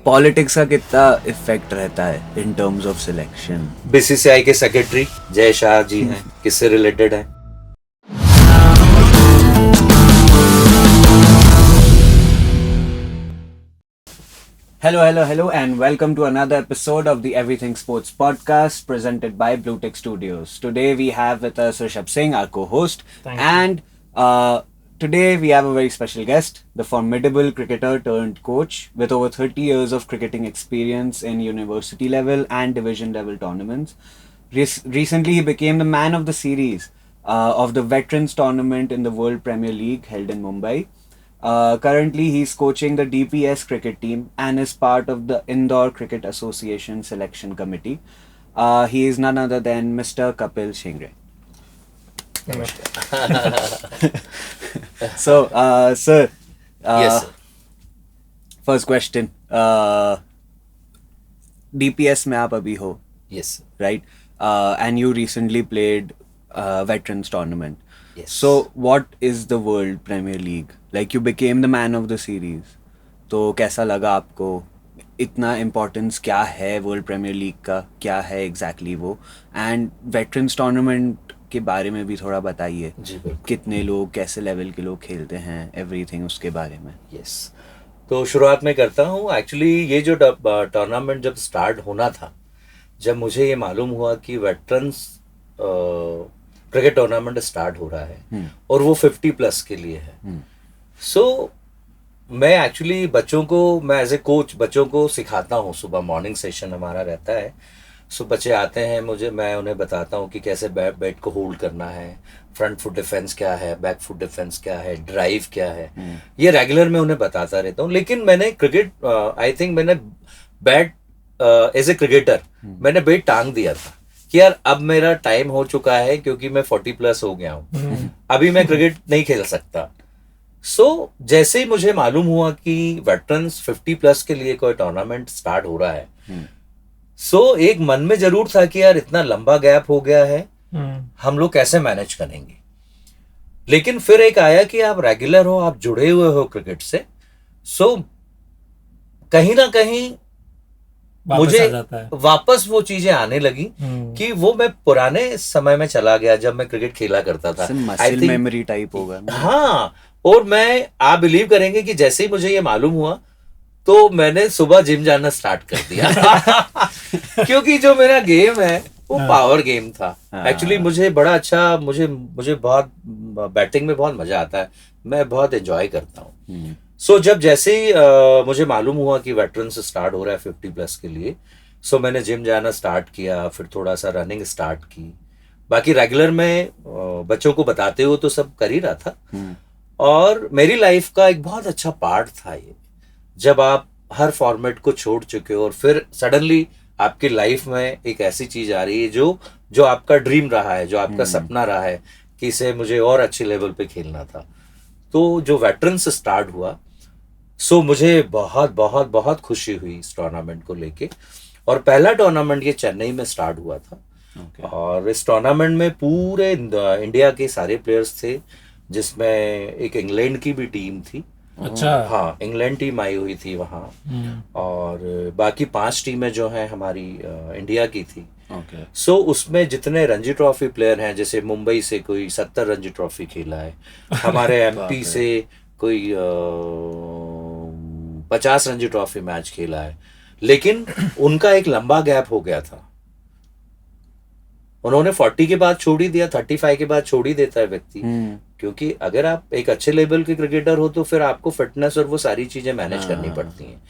Politics का कितना effect रहता है in terms of selection? BCCI के सेक्रेटरी जय शाह जी हैं, किससे रिलेटेड है? Hello, and welcome to another episode of the Everything Sports podcast presented by Bluetick Studios. Today we have with us Rishabh Singh, our co-host, and today we have a very special guest, the formidable cricketer turned coach with over 30 years of cricketing experience in university level and division level tournaments. Recently, he became the man of the series of the Veterans Tournament in the World Premier League held in Mumbai. Currently, he's coaching the DPS cricket team and is part of the Indore Cricket Association selection committee. He is none other than Mr. Kapil Shingre. So, sir. Yes, sir. First question. DPS में आप अभी हो, Yes. right? And you recently played Veterans Tournament. Yes. So, what is the World Premier League? Like, you became the man of the series. तो कैसा लगा आपको? इतना importance क्या है वर्ल्ड प्रीमियर लीग का? क्या है एग्जैक्टली वो? एंड वेटरन्स टूर्नामेंट के बारे में भी थोड़ा बताइए. जी बिल्कुल. कितने लोग, कैसे लेवल के लोग खेलते हैं, एवरीथिंग उसके बारे में. Yes. तो शुरुआत में करता हूँ. एक्चुअली ये जो टूर्नामेंट जब स्टार्ट होना था, जब मुझे ये मालूम हुआ कि वेटरन्स क्रिकेट टूर्नामेंट स्टार्ट हो रहा है और वो 50 प्लस के लिए है. सो मैं एक्चुअली बच्चों को, मैं एज ए कोच बच्चों को सिखाता हूँ. सुबह मॉर्निंग सेशन हमारा रहता है. सो बच्चे आते हैं मैं उन्हें बताता हूँ कि कैसे बैट को होल्ड करना है, फ्रंट फुट डिफेंस क्या है, बैक फुट डिफेंस क्या है, ड्राइव क्या है. ये रेगुलर मैं उन्हें बताता रहता हूँ. लेकिन मैंने क्रिकेट आई थिंक मैंने बैट एज ए क्रिकेटर मैंने बैट टांग दिया था कि यार अब मेरा टाइम हो चुका है, क्योंकि मैं 40 प्लस हो गया हूँ, अभी मैं क्रिकेट नहीं खेल सकता. सो जैसे ही मुझे मालूम हुआ कि वेटरन्स 50 प्लस के लिए कोई टूर्नामेंट स्टार्ट हो रहा है, सो एक मन में जरूर था कि यार इतना लंबा गैप हो गया है, हम लोग कैसे मैनेज करेंगे. लेकिन फिर एक आया कि आप रेगुलर हो, आप जुड़े हुए हो क्रिकेट से, सो कहीं ना कहीं मुझे वापस वो चीजें आने लगी कि वो मैं पुराने समय में चला गया जब मैं क्रिकेट खेला करता था. मसल मेमोरी टाइप होगा. हाँ. और मैं, आप बिलीव करेंगे कि जैसे ही मुझे ये मालूम हुआ तो मैंने सुबह जिम जाना स्टार्ट कर दिया. क्योंकि जो मेरा गेम है वो पावर गेम था. एक्चुअली मुझे बड़ा अच्छा, मुझे बहुत बैटिंग में बहुत मजा आता है, मैं बहुत एंजॉय करता हूँ. सो जब जैसे ही मुझे मालूम हुआ कि वेटरन्स स्टार्ट हो रहा है 50 प्लस के लिए, सो मैंने जिम जाना स्टार्ट किया, फिर थोड़ा सा रनिंग स्टार्ट की. बाकी रेगुलर में बच्चों को बताते हुए तो सब कर ही रहा था. और मेरी लाइफ का एक बहुत अच्छा पार्ट था ये, जब आप हर फॉर्मेट को छोड़ चुके हो और फिर सडनली आपकी लाइफ में एक ऐसी चीज आ रही है जो आपका ड्रीम रहा है, जो आपका सपना रहा है कि इसे मुझे और अच्छे लेवल पे खेलना था. तो जो वेटरन्स स्टार्ट हुआ, सो मुझे बहुत बहुत बहुत खुशी हुई इस टूर्नामेंट को लेके. और पहला टूर्नामेंट ये चेन्नई में स्टार्ट हुआ था. और इस टूर्नामेंट में पूरे इंडिया के सारे प्लेयर्स थे, जिसमें एक इंग्लैंड की भी टीम थी. अच्छा. हाँ, इंग्लैंड टीम आई हुई थी वहाँ. और बाकी 5 टीमें जो हैं हमारी इंडिया की थी. सो उसमें जितने रणजी ट्रॉफी प्लेयर हैं, जैसे मुंबई से कोई 70 रणजी ट्रॉफी खेला है, हमारे एमपी से कोई 50 रणजी ट्रॉफी मैच खेला है. लेकिन उनका एक लंबा गैप हो गया था. उन्होंने 40 के बाद छोड़ ही दिया, 35 के बाद छोड़ ही देता है व्यक्ति. क्योंकि अगर आप एक अच्छे लेवल के क्रिकेटर हो तो फिर आपको फिटनेस और वो सारी चीजें मैनेज करनी पड़ती हैं.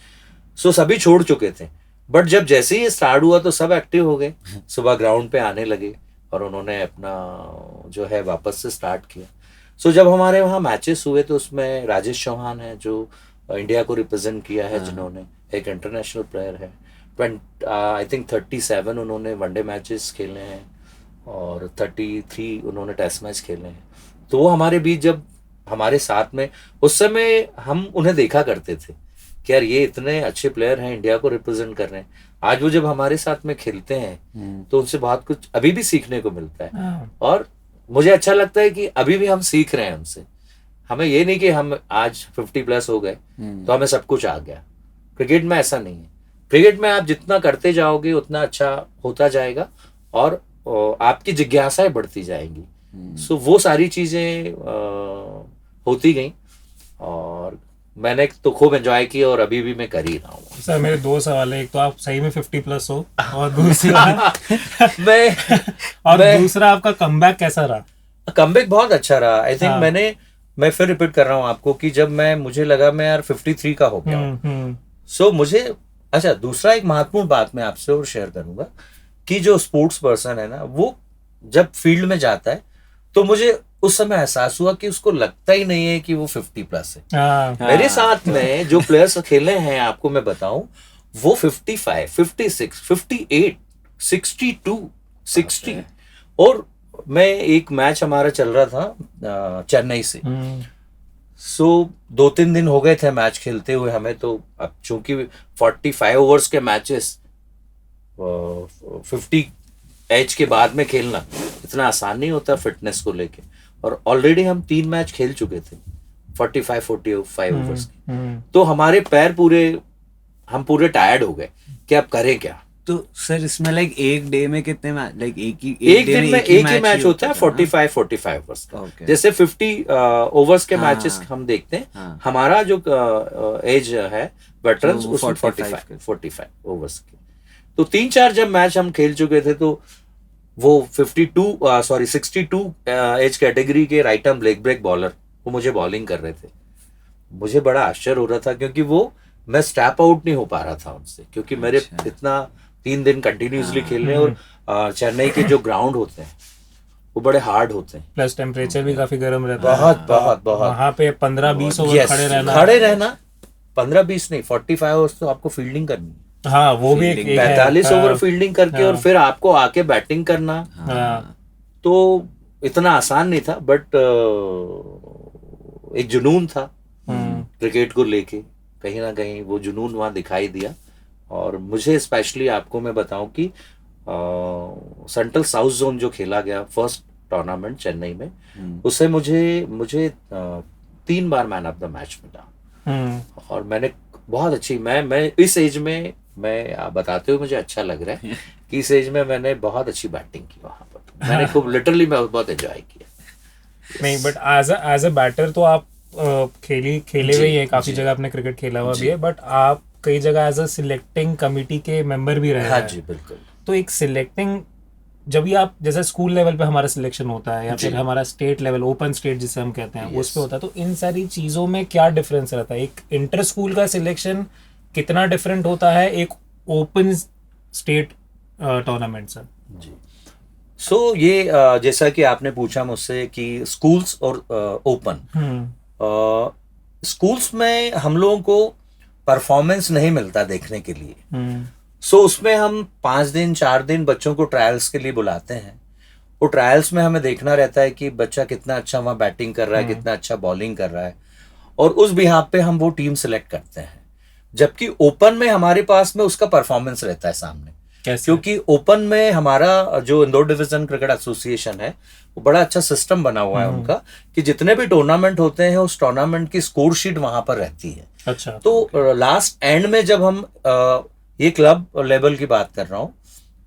सो सभी छोड़ चुके थे. बट जब जैसे ही स्टार्ट हुआ तो सब एक्टिव हो गए, सुबह ग्राउंड पे आने लगे और उन्होंने अपना जो है वापस से स्टार्ट किया. सो जब हमारे वहाँ मैचेस हुए तो उसमें राजेश चौहान है जो इंडिया को रिप्रेजेंट किया है, जिन्होंने एक इंटरनेशनल प्लेयर है. आई थिंक 37 उन्होंने वनडे मैचेस खेले हैं और 33 उन्होंने टेस्ट मैच खेले हैं. तो वो हमारे बीच जब हमारे साथ में, उस समय हम उन्हें देखा करते थे कि यार ये इतने अच्छे प्लेयर हैं, इंडिया को रिप्रेजेंट कर रहे हैं. आज वो जब हमारे साथ में खेलते हैं तो उनसे बहुत कुछ अभी भी सीखने को मिलता है. और मुझे अच्छा लगता है कि अभी भी हम सीख रहे हैं उनसे. हमें ये नहीं कि हम आज 50 प्लस हो गए तो हमें सब कुछ आ गया. क्रिकेट में ऐसा नहीं है। क्रिकेट में आप जितना करते जाओगे उतना अच्छा होता जाएगा और आपकी जिज्ञासाएं बढ़ती जाएंगी। सो वो सारी चीजें होती गई और मैंने तो खूब एंजॉय किया और अभी भी मैं कर ही रहा हूँ। सर मेरे दो सवाल है, एक तो आप सही में 50+ हो और दूसरा दूसरा आपका कमबैक कैसा रहा? कमबैक बहुत अच्छा रहा। आई थिंक मैं फिर रिपीट कर रहा हूँ आपको कि जब मुझे लगा मैं यार 53 का हो गया हूँ। सो मुझे अच्छा, दूसरा एक महत्वपूर्ण बात मैं आपसे और शेयर करूंगा कि जो स्पोर्ट्स पर्सन है ना, वो जब फील्ड में जाता है तो मुझे उस समय एहसास हुआ कि उसको लगता ही नहीं है कि वो 50+ है। मेरे साथ में जो प्लेयर्स खेले हैं आपको मैं बताऊं, वो 55, 56, 58, 62, 60 और मैं एक मैच हमारा चल रहा था चेन्नई से। सो 2-3 दिन हो गए थे मैच खेलते हुए हमें, तो अब चूंकि 45 ओवर्स के मैचेस 50 एज के बाद में खेलना इतना आसान नहीं होता फिटनेस को लेके, और ऑलरेडी हम 3 मैच खेल चुके थे 45 ओवर्स के। तो हमारे पैर हम पूरे टायर्ड हो गए कि अब करें क्या। तो सर इसमें लाइक एक डे में कितने मैच, लाइक एक दिन में एक ही मैच होता है 45 ओवर्स का। जैसे 50 ओवर्स के मैचेस हम देखते हैं, हमारा जो एज है वेटरन्स उसमें 45 ओवर्स के। तो 3-4 जब मैच हम खेल चुके थे तो वो 62 एज कैटेगरी के right arm leg break bowler वो मुझे बॉलिंग कर रहे थे। मुझे बड़ा आश्चर्य हो रहा था क्योंकि वो मैं स्टैप आउट नहीं हो पा रहा था उनसे, क्योंकि मेरे इतना 3 दिन कंटिन्यूसली खेल रहे हैं और चेन्नई के जो ग्राउंड होते हैं वो बड़े हार्ड होते हैं, प्लस टेम्परेचर भी काफी गर्म रहता है। बहुत वहाँ पे 15-20 ओवर खड़े रहना 15-20 नहीं 45 ओवर्स तो आपको फील्डिंग करनी है। हाँ वो भी एक 45 ओवर फील्डिंग करके और फिर आपको आके बैटिंग करना, तो इतना आसान नहीं था। बट एक जुनून था क्रिकेट को लेके, कहीं ना कहीं वो जुनून वहां दिखाई दिया। और मुझे स्पेशली आपको मैं बताऊं कि सेंट्रल साउथ जोन जो खेला गया फर्स्ट टूर्नामेंट चेन्नई में, उससे मुझे 3 बार मैन ऑफ द मैच मिला। और मैंने बहुत अच्छी मैं इस एज में आप बताते हुए मुझे अच्छा लग रहा है कि इस एज में मैंने बहुत अच्छी बैटिंग की वहां पर। मैंने खूब लिटरली मैं बहुत एंजॉय किया। नहीं बट एज अ बैटर तो आप खेले हुए ही है, काफी जगह आपने क्रिकेट खेला हुआ भी है, बट आप कई जगह एज अ सिलेक्टिंग कमिटी के मेंबर भी रहे हैं। हाँ जी बिल्कुल। तो एक सिलेक्टिंग जब भी आप जैसे स्कूल लेवल पे हमारा सिलेक्शन होता है या फिर हमारा स्टेट लेवल ओपन स्टेट जिसे हम कहते हैं उस पे होता है, तो इन सारी चीजों में क्या डिफरेंस रहता है? एक इंटर स्कूल का सिलेक्शन कितना डिफरेंट होता है एक ओपन स्टेट टूर्नामेंट से? जी सो ये जैसा कि आपने पूछा मुझसे कि स्कूल्स और ओपन, स्कूल्स में हम लोगों को परफॉर्मेंस नहीं मिलता देखने के लिए। सो उसमें हम 5 दिन 4 दिन बच्चों को ट्रायल्स के लिए बुलाते हैं। वो ट्रायल्स में हमें देखना रहता है कि बच्चा कितना अच्छा वहाँ बैटिंग कर रहा है, कितना अच्छा बॉलिंग कर रहा है, और उस बिहाफ पे हम वो टीम सिलेक्ट करते हैं। जबकि ओपन में हमारे पास में उसका परफॉर्मेंस रहता है सामने, क्योंकि ओपन में हमारा जो इंदौर डिवीजन क्रिकेट एसोसिएशन है वो बड़ा अच्छा सिस्टम बना हुआ है उनका कि जितने भी टूर्नामेंट होते हैं उस टूर्नामेंट की स्कोर शीट वहां पर रहती है। अच्छा। तो लास्ट एंड में जब हम ये क्लब लेवल की बात कर रहा हूँ,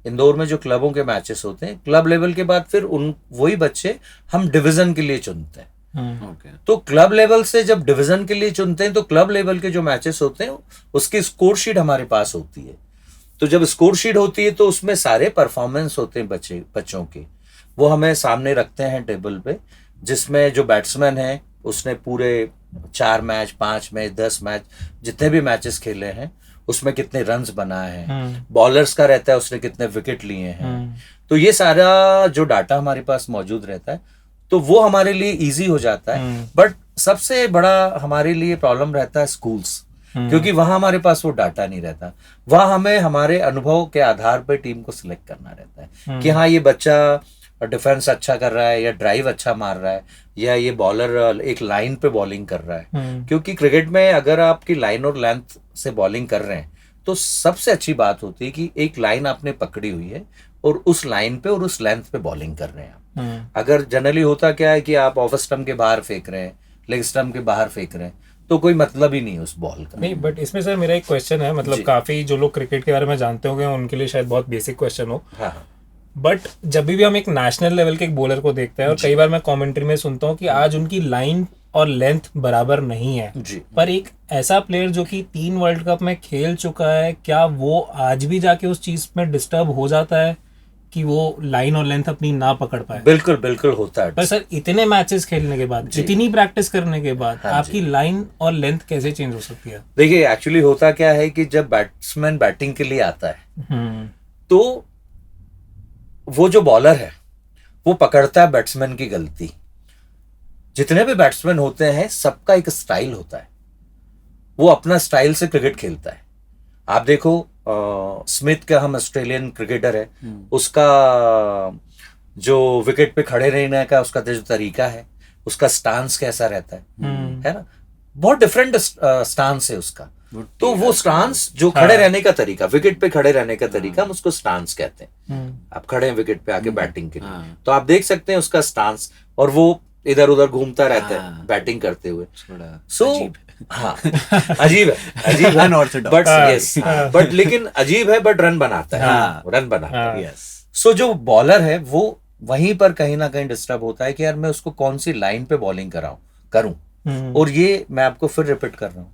इंदौर में जो क्लबों के मैचेस होते हैं, क्लब लेवल के बाद फिर वही बच्चे हम डिवीजन के लिए चुनते हैं। तो क्लब लेवल से जब डिवीजन के लिए चुनते हैं तो क्लब लेवल के जो मैचेस होते हैं उसकी स्कोर शीट हमारे पास होती है। तो जब स्कोर शीट होती है तो उसमें सारे परफॉर्मेंस होते हैं बच्चों के, वो हमें सामने रखते हैं टेबल पे, जिसमें जो बैट्समैन है उसने पूरे 4 मैच 5 मैच 10 मैच जितने भी मैचेस खेले हैं उसमें कितने रन्स बनाए हैं, बॉलर्स का रहता है उसने कितने विकेट लिए हैं। तो ये सारा जो डाटा हमारे पास मौजूद रहता है तो वो हमारे लिए इजी हो जाता है। बट सबसे बड़ा हमारे लिए प्रॉब्लम रहता है स्कूल्स, क्योंकि वहां हमारे पास वो डाटा नहीं रहता। वहां हमें हमारे अनुभव के आधार पर टीम को सिलेक्ट करना रहता है कि हाँ ये बच्चा डिफेंस अच्छा कर रहा है या ड्राइव अच्छा मार रहा है या ये बॉलर एक लाइन पे बॉलिंग कर रहा है। क्योंकि क्रिकेट में अगर आपकी लाइन और लेंथ से बॉलिंग कर रहे हैं तो सबसे अच्छी बात होती है कि एक लाइन आपने पकड़ी हुई है और उस लाइन पे और उस लेंथ पे बॉलिंग कर रहे हैं। अगर जनरली होता क्या है कि आप ऑफ स्टंप के बाहर फेंक रहे हैं, लेग स्टंप के बाहर फेंक रहे हैं, तो कोई मतलब ही नहीं उस बॉल का। नहीं, बट इसमें सर मेरा एक क्वेश्चन है, मतलब काफी जो लोग क्रिकेट के बारे में जानते होंगे उनके लिए शायद बहुत बेसिक क्वेश्चन हो, हाँ, बट जब भी हम एक नेशनल लेवल के एक बॉलर को देखते हैं और कई बार मैं कमेंट्री में सुनता हूँ कि आज उनकी लाइन और लेंथ बराबर नहीं है जी। पर एक ऐसा प्लेयर जो कि 3 वर्ल्ड कप में खेल चुका है, क्या वो आज भी जाके उस चीज में डिस्टर्ब हो जाता है कि वो लाइन और लेंथ अपनी ना पकड़ पाए? बिल्कुल बिल्कुल होता है। पर सर इतने मैचेस खेलने के बाद, इतनी प्रैक्टिस करने के बाद हाँ आपकी लाइन और लेंथ कैसे चेंज हो सकती है? देखिए एक्चुअली होता क्या है कि जब बैट्समैन बैटिंग के लिए आता है तो वो जो बॉलर है वो पकड़ता है बैट्समैन की गलती। जितने भी बैट्समैन होते हैं सबका एक स्टाइल होता है, वो अपना स्टाइल से क्रिकेट खेलता है। आप देखो स्मिथ का, हम ऑस्ट्रेलियन क्रिकेटर है, उसका जो विकेट पे खड़े रहने का उसका जो तरीका है, उसका स्टांस कैसा रहता है ना, बहुत डिफरेंट स्टांस है उसका। तो वो स्टांस जो खड़े रहने का तरीका, विकेट पे खड़े रहने का तरीका, हम उसको स्टांस कहते हैं। आप खड़े हैं विकेट पे आके बैटिंग के लिए, तो आप देख सकते हैं उसका स्टांस, और वो इधर उधर घूमता रहता है बैटिंग करते हुए। सो हाँ, अजीब है बट यस, बट लेकिन अजीब है, बट रन बनाता है, रन बनाता है। सो जो बॉलर है वो वहीं पर कहीं ना कहीं डिस्टर्ब होता है कि यार मैं उसको कौन सी लाइन पे बॉलिंग करूं। और ये मैं आपको फिर रिपीट कर रहा हूँ,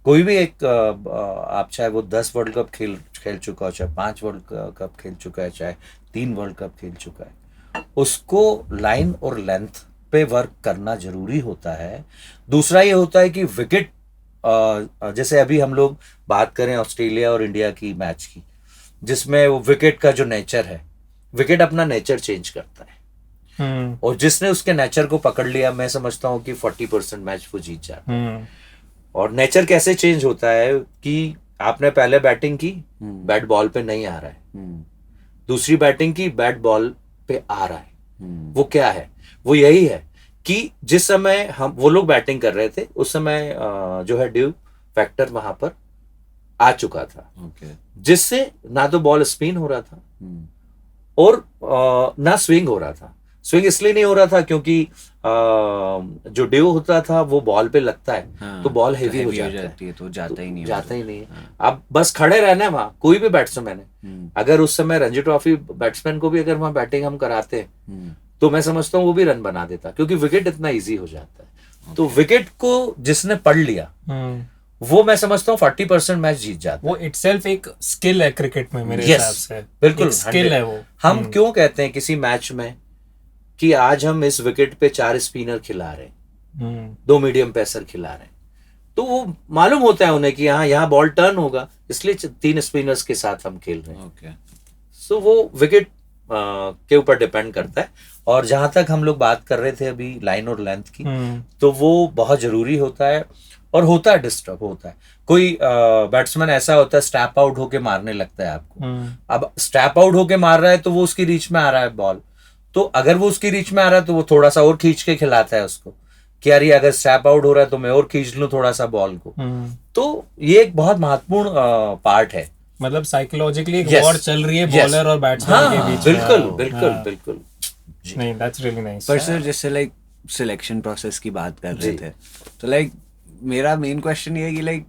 कोई भी एक आप चाहे वो 10 वर्ल्ड कप खेल चुका हो, चाहे 5 वर्ल्ड कप खेल चुका है, चाहे 3 वर्ल्ड कप खेल चुका है, उसको लाइन और लेंथ पे वर्क करना जरूरी होता है। दूसरा ये होता है कि विकेट, जैसे अभी हम लोग बात करें ऑस्ट्रेलिया और इंडिया की मैच की, जिसमें वो विकेट का जो नेचर है, विकेट अपना नेचर चेंज करता है, और जिसने उसके नेचर को पकड़ लिया, मैं समझता हूँ कि 40% मैच वो जीत जाता है। और नेचर कैसे चेंज होता है कि आपने पहले बैटिंग की, बैट बॉल पे नहीं आ रहा है, दूसरी बैटिंग की, बैट बॉल पे आ रहा है। वो क्या है? वो यही है कि जिस समय हम वो लोग बैटिंग कर रहे थे उस समय जो है ड्यू फैक्टर वहां पर आ चुका था, जिससे ना तो बॉल स्पिन हो रहा था और ना स्विंग हो रहा था। स्विंग इसलिए नहीं हो रहा था क्योंकि जो ड्यू होता था वो बॉल पे लगता है, तो बॉल हेवी हो जाती है, तो जाता ही नहीं है। अब बस खड़े रहना है वहां, कोई भी बैट्समैन है, अगर उस समय रणजी ट्रॉफी बैट्समैन को भी अगर वहां बैटिंग हम कराते हैं तो मैं समझता हूँ वो भी रन बना देता, क्योंकि विकेट इतना इजी हो जाता है। तो विकेट को जिसने पढ़ लिया वो मैं समझता हूँ 40% मैच जीत जाता है। वो इटसेल्फ एक स्किल है क्रिकेट में मेरे हिसाब से, बिल्कुल स्किल है वो। हम क्यों कहते हैं किसी मैच में कि आज हम इस विकेट पे 4 स्पिनर खिला रहे हैं, 2 मीडियम पेसर खिला रहे हैं, तो वो मालूम होता है उन्हें कि यहाँ बॉल टर्न होगा, इसलिए 3 स्पिनर्स के साथ हम खेल रहे हैं। सो वो विकेट के ऊपर डिपेंड करता है। और जहां तक हम लोग बात कर रहे थे अभी लाइन और लेंथ की, तो वो बहुत जरूरी होता है, और होता है, डिस्टर्ब होता है। कोई बैट्समैन ऐसा होता है स्टैप आउट होके मारने लगता है आपको। अब स्टैप आउट होके मार रहा है तो वो उसकी रीच में आ रहा है बॉल, तो अगर वो उसकी रीच में आ रहा है तो वो थोड़ा सा और खींच के खिलाता है उसको कि यार ये अगर स्टैप आउट हो रहा है तो मैं और खींच लूं थोड़ा सा बॉल को। तो ये एक बहुत महत्वपूर्ण पार्ट है, मतलब साइकोलॉजिकली एक वॉर चल रही है बॉलर और बैट्समैन के बीच। बिल्कुल। नहीं, दैट्स रियली नाइस। पर सर जैसे लाइक सिलेक्शन प्रोसेस की बात कर रहे थे, तो लाइक मेरा मेन क्वेश्चन ये है कि लाइक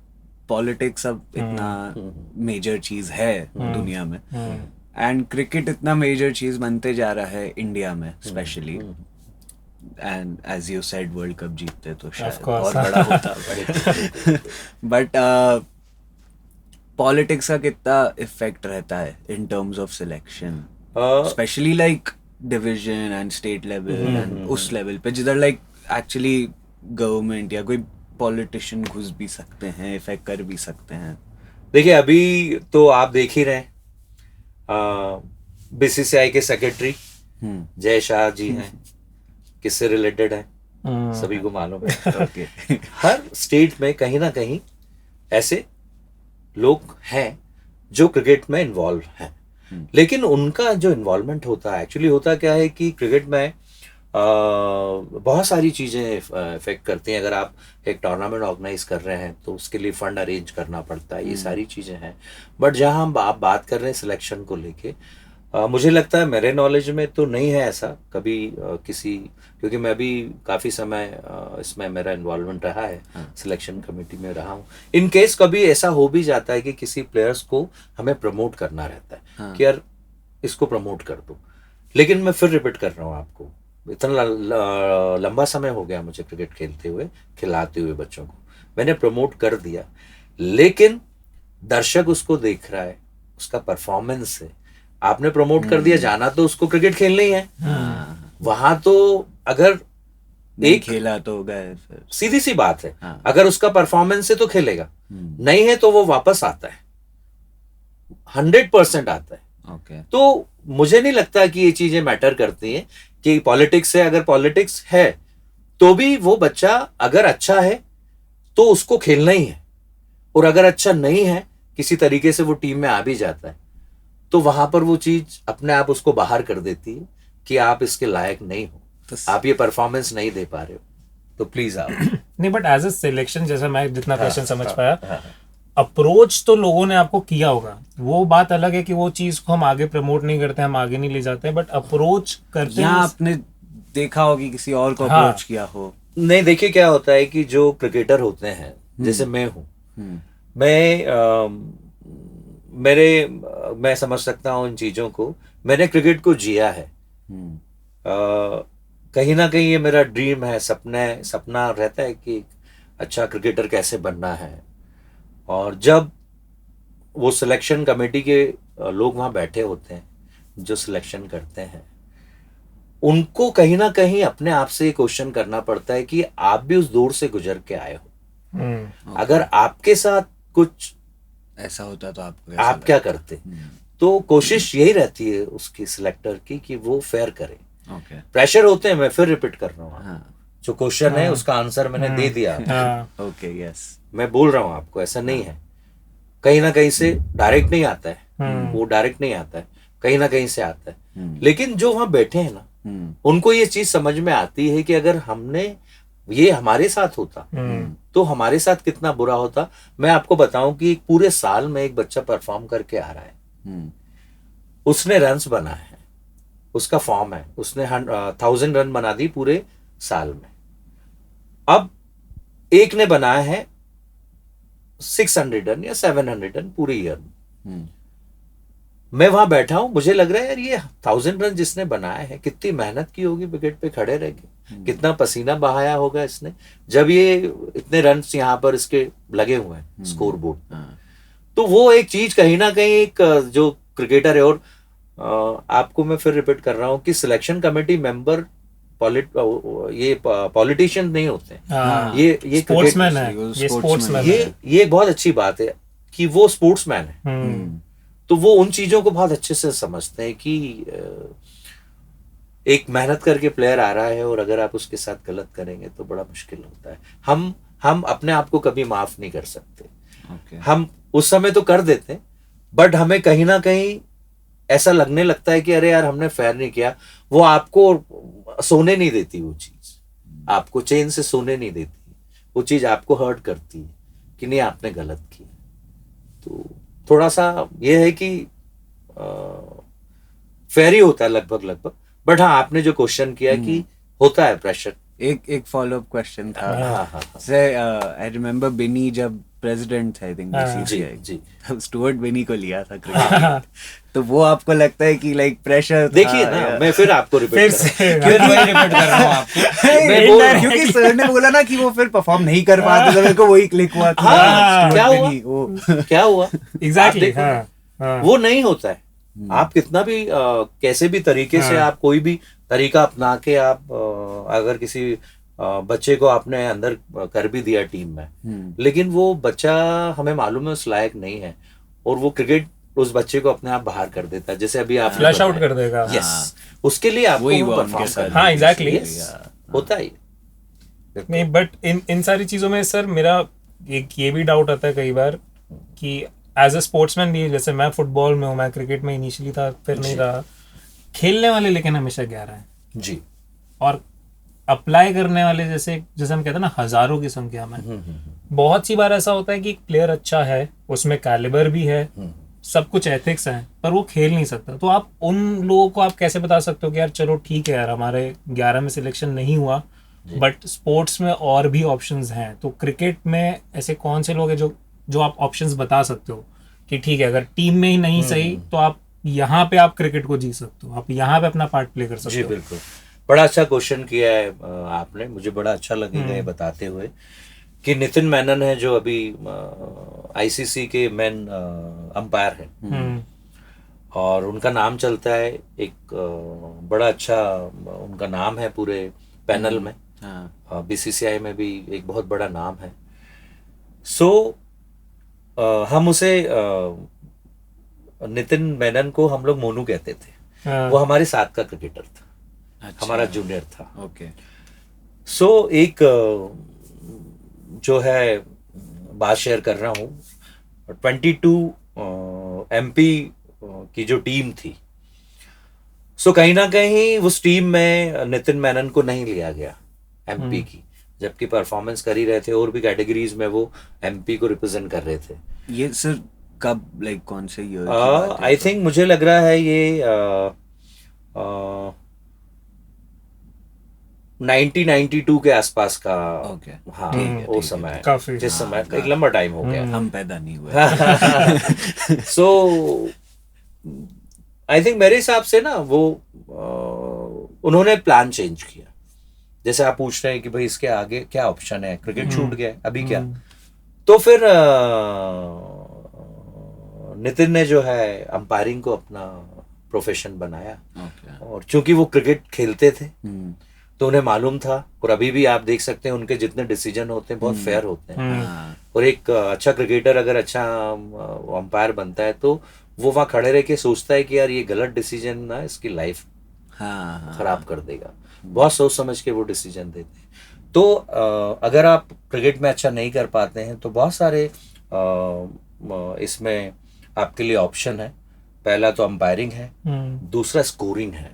पॉलिटिक्स अब इतना मेजर चीज है दुनिया में, एंड क्रिकेट इतना मेजर चीज बनते जा रहा है इंडिया में specially, and as you said world cup जीतते तो शायद और बड़ा होता, बट पॉलिटिक्स का कितना इफेक्ट रहता है in terms of selection, specially like division and state level and उस लेवल पे जिधर लाइक एक्चुअली गवर्नमेंट या कोई पॉलिटिशियन घुस भी सकते हैं, इफेक्ट कर भी सकते हैं। देखिए अभी तो आप देख ही रहे, बीसीसीआई के सेक्रेटरी जय शाह जी हैं, किससे रिलेटेड है सभी को मालूम है। हर स्टेट में कहीं ना कहीं ऐसे लोग हैं जो क्रिकेट में इन्वॉल्व हैं, लेकिन उनका जो इन्वॉल्वमेंट होता है, एक्चुअली होता क्या है कि क्रिकेट में बहुत सारी चीज़ें इफेक्ट करती हैं। अगर आप एक टूर्नामेंट ऑर्गेनाइज कर रहे हैं तो उसके लिए फंड अरेंज करना पड़ता है, ये सारी चीज़ें हैं। बट जहाँ हम आप बात कर रहे हैं सिलेक्शन को लेके, मुझे लगता है मेरे नॉलेज में तो नहीं है ऐसा कभी किसी, क्योंकि मैं भी काफ़ी समय इसमें मेरा इन्वॉल्वमेंट रहा है, सिलेक्शन कमेटी में रहा हूँ। इन केस कभी ऐसा हो भी जाता है कि किसी प्लेयर्स को हमें प्रमोट करना रहता है कि यार इसको प्रमोट कर दो, लेकिन मैं फिर रिपीट कर रहा हूँ आपको, इतना लंबा समय हो गया मुझे क्रिकेट खेलते हुए, खिलाते हुए बच्चों को, मैंने प्रमोट कर दिया, लेकिन दर्शक उसको देख रहा है, उसका परफॉर्मेंस है। आपने प्रमोट कर दिया, जाना तो उसको क्रिकेट खेलना ही है, वहां तो अगर एक खेला तो गए फिर, सीधी सी बात है, अगर उसका परफॉर्मेंस है तो खेलेगा, नहीं है तो वो वापस आता है, 100% आता है। तो मुझे नहीं लगता कि ये चीजें मैटर करती हैं कि पॉलिटिक्स है, अगर पॉलिटिक्स है तो भी वो बच्चा अगर अच्छा है तो उसको खेलना ही है, और अगर अच्छा नहीं है, किसी तरीके से वो टीम में आ भी जाता है, तो वहां पर वो चीज अपने आप उसको बाहर कर देती है कि आप इसके लायक नहीं हो, तो आप ये परफॉर्मेंस नहीं दे पा रहे हो, तो प्लीज आप नहीं, बट एज ए सिलेक्शन, जैसा मैं जितना क्वेश्चन समझ पाया, अप्रोच तो लोगों ने आपको किया होगा, वो बात अलग है कि वो चीज को हम आगे प्रमोट नहीं करते, हम आगे नहीं ले जाते हैं, बट अप्रोच करते हैं। आपने देखा हो कि किसी और को अप्रोच किया हो? नहीं, देखिए क्या होता है कि जो क्रिकेटर होते हैं, जैसे मैं हूँ, मैं समझ सकता हूँ इन चीजों को, मैंने क्रिकेट को जिया है, कहीं ना कहीं ये मेरा ड्रीम है, सपना रहता है कि अच्छा क्रिकेटर कैसे बनना है। और जब वो सिलेक्शन कमेटी के लोग वहां बैठे होते हैं जो सिलेक्शन करते हैं, उनको कहीं ना कहीं अपने आप से क्वेश्चन करना पड़ता है कि आप भी उस दौर से गुजर के आए हो, अगर आपके साथ कुछ ऐसा होता तो आप क्या करते। तो कोशिश यही रहती है उसकी सिलेक्टर की कि वो फेयर करे। प्रेशर होते हैं, मैं फिर रिपीट कर रहा हूँ, जो क्वेश्चन है उसका आंसर मैंने दे दिया। मैं बोल रहा हूँ आपको, ऐसा नहीं है, कहीं ना कहीं से डायरेक्ट नहीं आता है, वो डायरेक्ट नहीं आता है, कहीं ना कहीं से आता है, लेकिन जो वहां बैठे हैं ना, उनको ये चीज समझ में आती है कि अगर हमने ये हमारे साथ होता तो हमारे साथ कितना बुरा होता। मैं आपको बताऊं कि एक पूरे साल में एक बच्चा परफॉर्म करके आ रहा है, उसने रन्स बनाए हैं, उसका फॉर्म है, उसने 1000 रन बना दी पूरे साल में। अब एक ने बनाया है 600 रन या 700 रन पूरे ईयर में। मैं वहां बैठा हूं, मुझे लग रहा है यार ये 1000 रन जिसने बनाया है, कितनी मेहनत की होगी विकेट पे खड़े रह के, कितना पसीना बहाया होगा इसने, जब ये इतने रन यहाँ पर इसके लगे हुए हैं स्कोर बोर्ड। तो वो एक चीज कहीं ना कहीं एक जो क्रिकेटर है, और आपको मैं फिर रिपीट कर रहा हूँ कि सिलेक्शन कमेटी मेंबर ये पॉलिटिशियन नहीं होते, ये स्पोर्ट्समैन है, ये स्पोर्ट्समैन है। ये बहुत अच्छी बात है कि वो स्पोर्ट्समैन है, तो वो उन चीजों को बहुत अच्छे से समझते हैं कि एक मेहनत करके प्लेयर आ रहा है, और अगर आप उसके साथ गलत करेंगे तो बड़ा मुश्किल होता है। हम अपने आप को कभी माफ नहीं कर सकते। हम उस समय तो कर देते, बट हमें कहीं ना कहीं ऐसा लगने लगता है कि अरे यार हमने फेयर नहीं किया। वो आपको सोने नहीं देती, वो चीज आपको चैन से सोने नहीं देती, वो चीज आपको हर्ट करती है कि नहीं आपने गलत किया। तो थोड़ा सा ये है कि फेयर ही होता है लगभग, बट हाँ आपने जो क्वेश्चन किया कि होता है प्रेशर। एक फॉलो अप क्वेश्चन था। से आई रिमेम्बर बिनी जब प्रेसिडेंट थे, आई थिंक जी, स्टुअर्ट बिनी को लिया था क्रिकेट, तो वो आपको लगता है कि लाइक प्रेशर देखिए ना, मैं फिर आपको रिपीट कर रहा हूँ आपको, क्योंकि सर ने बोला ना कि वो फिर परफॉर्म नहीं कर पाते, तो मेरे को वही क्लिक हुआ कि क्या हुआ एग्जैक्टली वो नहीं होता है। आप कितना भी कैसे भी तरीके से आप कोई भी तरीका अपना के आप अगर किसी बच्चे को आपने अंदर कर भी दिया टीम में, लेकिन वो बच्चा हमें मालूम है उस लायक नहीं है, और वो क्रिकेट उस बच्चे को अपने आप बाहर कर देता है, जैसे अभी आप फ्लैश आउट कर देगा। यस, उसके लिए आपको परफॉर्म करना। हाँ एग्जैक्टली, होता है। नहीं, बट इन सारी चीजों में सर मेरा एक ये भी डाउट आता है कई बार कि एज अ स्पोर्ट्समैन भी, जैसे मैं फुटबॉल में हूँ, मैं क्रिकेट में इनिशियली था, फिर नहीं रहा, खेलने वाले लेकिन हमेशा 11 हैं जी, और अप्लाई करने वाले जैसे हम कहते हैं ना हजारों की संख्या में। बहुत सी बार ऐसा होता है कि एक प्लेयर अच्छा है, उसमें कैलिबर भी है, सब कुछ एथिक्स हैं पर वो खेल नहीं सकता, तो आप उन लोगों को आप कैसे बता सकते हो कि यार चलो ठीक है यार हमारे 11 में सिलेक्शन नहीं हुआ बट स्पोर्ट्स में और भी ऑप्शंस हैं। तो क्रिकेट में ऐसे कौन से लोग हैं जो जो आप ऑप्शंस बता सकते हो कि ठीक है अगर टीम में ही नहीं सही तो आप यहाँ पे आप क्रिकेट को जी सकते हो, आप यहाँ पे अपना पार्ट प्ले कर सकते जी हो। बिल्कुल, बड़ा अच्छा क्वेश्चन किया है आपने, मुझे बड़ा अच्छा लगेगा ये बताते हुए कि नितिन मेनन है जो अभी आईसीसी के मेन अंपायर हैं और उनका नाम चलता है एक बड़ा अच्छा उनका नाम है पूरे पैनल में, बीसीसीआई में भी एक बहुत बड़ा नाम है। सो हम उसे नितिन मेनन को हम लोग मोनू कहते थे। वो हमारे साथ का क्रिकेटर था। अच्छा। हमारा जूनियर था। ओके। सो एक जो है बात शेयर कर रहा हूँ, 22 एमपी की जो टीम थी, सो कहीं ना कहीं उस टीम में नितिन मेनन को नहीं लिया गया एमपी की, जबकि परफॉर्मेंस कर ही रहे थे और भी कैटेगरीज में वो एमपी को रिप्रेजेंट कर रहे थे। ये सर कब, लाइक कौन से ईयर? आई थिंक मुझे लग रहा है ये 1992 के आसपास का। ओके। हाँ, वो समय काफी जिस समय एक लंबा टाइम हो गया। हम पैदा नहीं हुए। सो आई थिंक मेरे हिसाब से ना वो उन्होंने प्लान चेंज किया। जैसे आप पूछ रहे हैं कि भाई इसके आगे क्या ऑप्शन है, क्रिकेट छूट गया है, अभी क्या? तो फिर नितिन ने जो है अंपायरिंग को अपना प्रोफेशन बनाया। और चूंकि वो क्रिकेट खेलते थे तो उन्हें मालूम था, और अभी भी आप देख सकते हैं उनके जितने डिसीजन होते हैं बहुत फेयर होते हैं। और एक अच्छा क्रिकेटर अगर अच्छा अंपायर बनता है तो वो वहां खड़े रह के सोचता है कि यार ये गलत डिसीजन ना इसकी लाइफ खराब कर देगा। बहुत सोच समझ के वो डिसीजन देते हैं। तो अगर आप क्रिकेट में अच्छा नहीं कर पाते हैं तो बहुत सारे इसमें आपके लिए ऑप्शन है। पहला तो अंपायरिंग है, दूसरा स्कोरिंग है।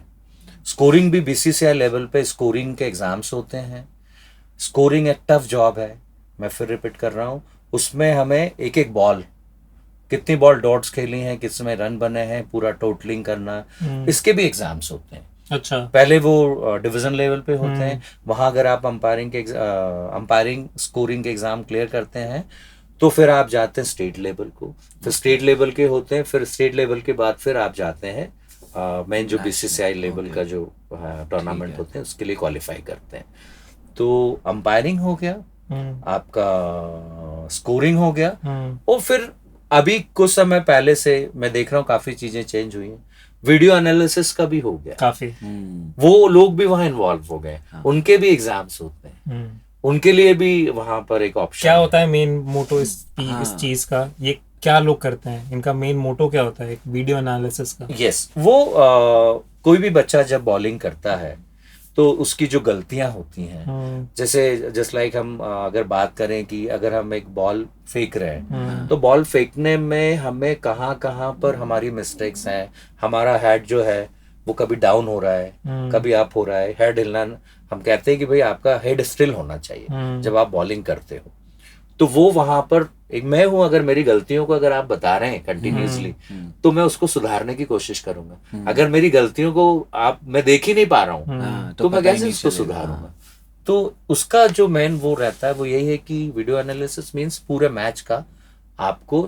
स्कोरिंग भी बीसीसीआई लेवल पे स्कोरिंग के एग्जाम्स होते हैं। स्कोरिंग एक टफ जॉब है, मैं फिर रिपीट कर रहा हूँ। उसमें हमें एक एक बॉल, कितनी बॉल डॉट्स खेली हैं, किसमें रन बने हैं, पूरा टोटलिंग करना, इसके भी एग्जाम्स होते हैं। अच्छा। पहले वो डिवीजन लेवल पे होते हैं, वहां अगर आप अंपायरिंग स्कोरिंग के एग्जाम क्लियर करते हैं तो फिर आप जाते हैं स्टेट लेवल को, फिर स्टेट लेवल के होते हैं, फिर स्टेट लेवल के बाद फिर आप जाते हैं मेन जो बीसीसीआई लेवल का जो टूर्नामेंट होते हैं उसके लिए क्वालिफाई करते हैं। तो अंपायरिंग हो गया, आपका स्कोरिंग हो गया, और फिर अभी कुछ समय पहले से मैं देख रहा हूँ काफी चीजें चेंज हुई हैं, वीडियो एनालिसिस का भी हो गया काफी। वो लोग भी वहां इन्वॉल्व हो गए, उनके भी एग्जाम्स होते हैं, उनके लिए भी वहां पर एक ऑप्शन। क्या होता है मेन मोटो इस चीज का, ये क्या लोग करते हैं, इनका मेन मोटो क्या होता है एक वीडियो एनालिसिस का? यस, वो कोई भी बच्चा जब बॉलिंग करता है तो उसकी जो गलतियां होती हैं, जैसे जस्ट लाइक हम अगर बात करें कि अगर हम एक बॉल फेंक रहे हैं तो बॉल फेंकने में हमें कहाँ कहाँ पर हमारी मिस्टेक्स हैं। हमारा हेड जो है वो कभी डाउन हो रहा है, कभी अप हो रहा है। हेड हिलना, हम कहते हैं कि भाई आपका हेड स्टिल होना चाहिए जब आप बॉलिंग करते हो। तो वो वहां पर एक मैं हूं, अगर मेरी गलतियों को अगर आप बता रहे हैं कंटिन्यूसली तो मैं उसको सुधारने की कोशिश करूंगा। अगर मेरी गलतियों को मैं देख ही नहीं पा रहा हूं तो मैं कैसे उसको सुधारूंगा? तो उसका जो मेन वो रहता है वो यही है कि वीडियो एनालिसिस मीन्स पूरे मैच का आपको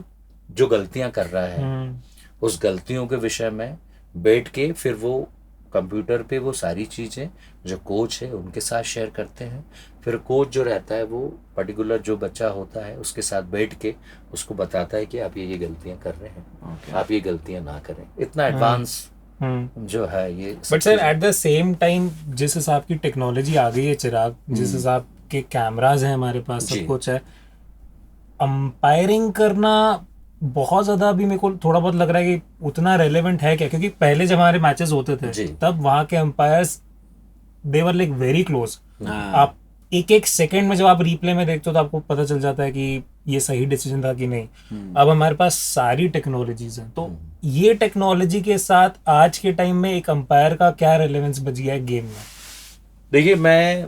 जो गलतियां कर रहा है उस गलतियों के विषय में बैठ के फिर वो कंप्यूटर पे वो सारी चीजें जो कोच है उनके साथ शेयर करते हैं। फिर कोच जो रहता है वो पर्टिकुलर जो बच्चा होता है उसके साथ बैठ के उसको बताता है कि आप ये गलतियां कर रहे हैं, आप ये गलतियां ना करें। इतना एडवांस जो है ये। But sir at the same time जिस हिसाब की टेक्नोलॉजी आ गई है चिराग, जिस हिसाब के कैमराज हैं हमारे पास, सब कुछ है, अंपायरिंग करना बहुत ज्यादा अभी मेरे को थोड़ा बहुत लग रहा है कि उतना रेलेवेंट है क्या? क्योंकि पहले जब हमारे मैचेस होते थे तब वहां के umpires they were like very close. आप एक एक सेकंड में जब आप रिप्ले में देखते हो तो आपको पता चल जाता है कि ये सही डिसीजन था कि नहीं। अब हमारे पास सारी टेक्नोलॉजीज हैं, तो ये टेक्नोलॉजी के साथ आज के टाइम में एक अंपायर का क्या रेलेवेंस बच गया है गेम में? देखिए मैं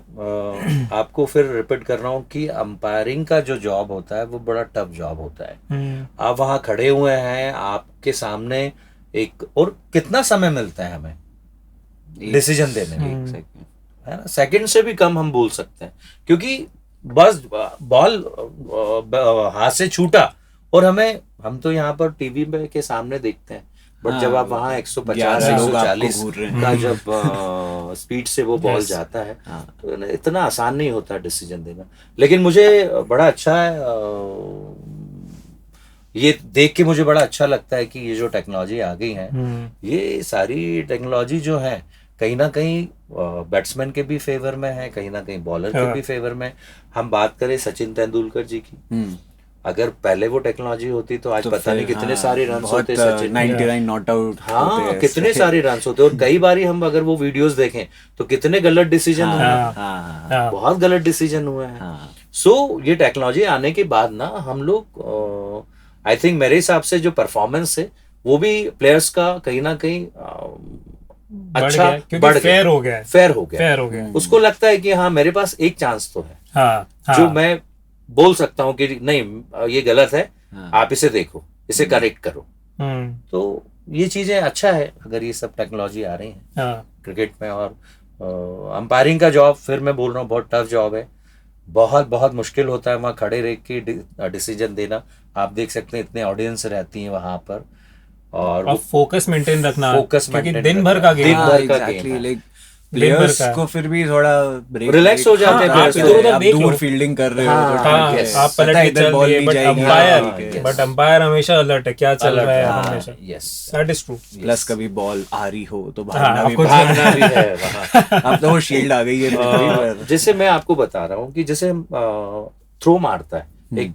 आपको फिर रिपीट कर रहा हूँ कि अंपायरिंग का जो जॉब होता है वो बड़ा टफ जॉब होता है। आप वहाँ खड़े हुए हैं, आपके सामने एक, और कितना समय मिलता है हमें डिसीजन देने में, एक सेकंड है ना, सेकंड से भी कम हम बोल सकते हैं, क्योंकि बस बॉल हाथ से छूटा और हम तो यहाँ पर टीवी पे के सामने देखते हैं, बट जब आप वहाँ 150 140 का जब स्पीड से वो बॉल जाता है तो इतना आसान नहीं होता डिसीजन देना। लेकिन मुझे बड़ा अच्छा है, ये देख के मुझे बड़ा अच्छा लगता है कि ये जो टेक्नोलॉजी आ गई है, ये सारी टेक्नोलॉजी जो है कहीं ना कहीं बैट्समैन के भी फेवर में है, कहीं ना कहीं बॉलर के भी फेवर में। हम बात करें सचिन तेंदुलकर जी की, अगर पहले वो टेक्नोलॉजी होती तो आज पता नहीं कितने सारे रन होते सचिन, 99 नॉट आउट, हाँ कितने सारे रन होते। और कई बारी हम अगर वो वीडियोस देखें तो कितने गलत डिसीजन हुए हैं, बहुत गलत डिसीजन हुए हैं। सो ये टेक्नोलॉजी आने के बाद ना हम लोग आई थिंक मेरे हिसाब से जो परफॉर्मेंस है वो भी प्लेयर्स का कहीं ना कहीं अच्छा बढ़ फेयर हो गया। उसको लगता है कि हाँ मेरे पास एक चांस तो है, जो मैं बोल सकता हूँ कि नहीं ये गलत है, आप इसे देखो, इसे करेक्ट करो। तो ये चीजें अच्छा है अगर ये सब टेक्नोलॉजी आ रही है क्रिकेट में। और अंपायरिंग का जॉब फिर मैं बोल रहा हूँ बहुत टफ जॉब है, बहुत बहुत मुश्किल होता है वहाँ खड़े रह के डिसीजन देना। आप देख सकते हैं इतने ऑडियंस रहती है वहां पर, और फोकस मेंटेन रखना, फोकस क्योंकि दिन भर का गेम है, प्लेयर्स को फिर भी थोड़ा रिलैक्स हो जाते हैं। आप दूर फील्डिंग कर रहे हो तो आप पलट के चल रही है, बट अंपायर हमेशा अलर्ट है क्या चल रहा है हमेशा। Yes that is true. Plus कभी बॉल आ रही हो तो भागना भी है। अब तो वो शील्ड आ गई है। जैसे मैं आपको बता रहा हूँ कि जैसे थ्रो मारता है एक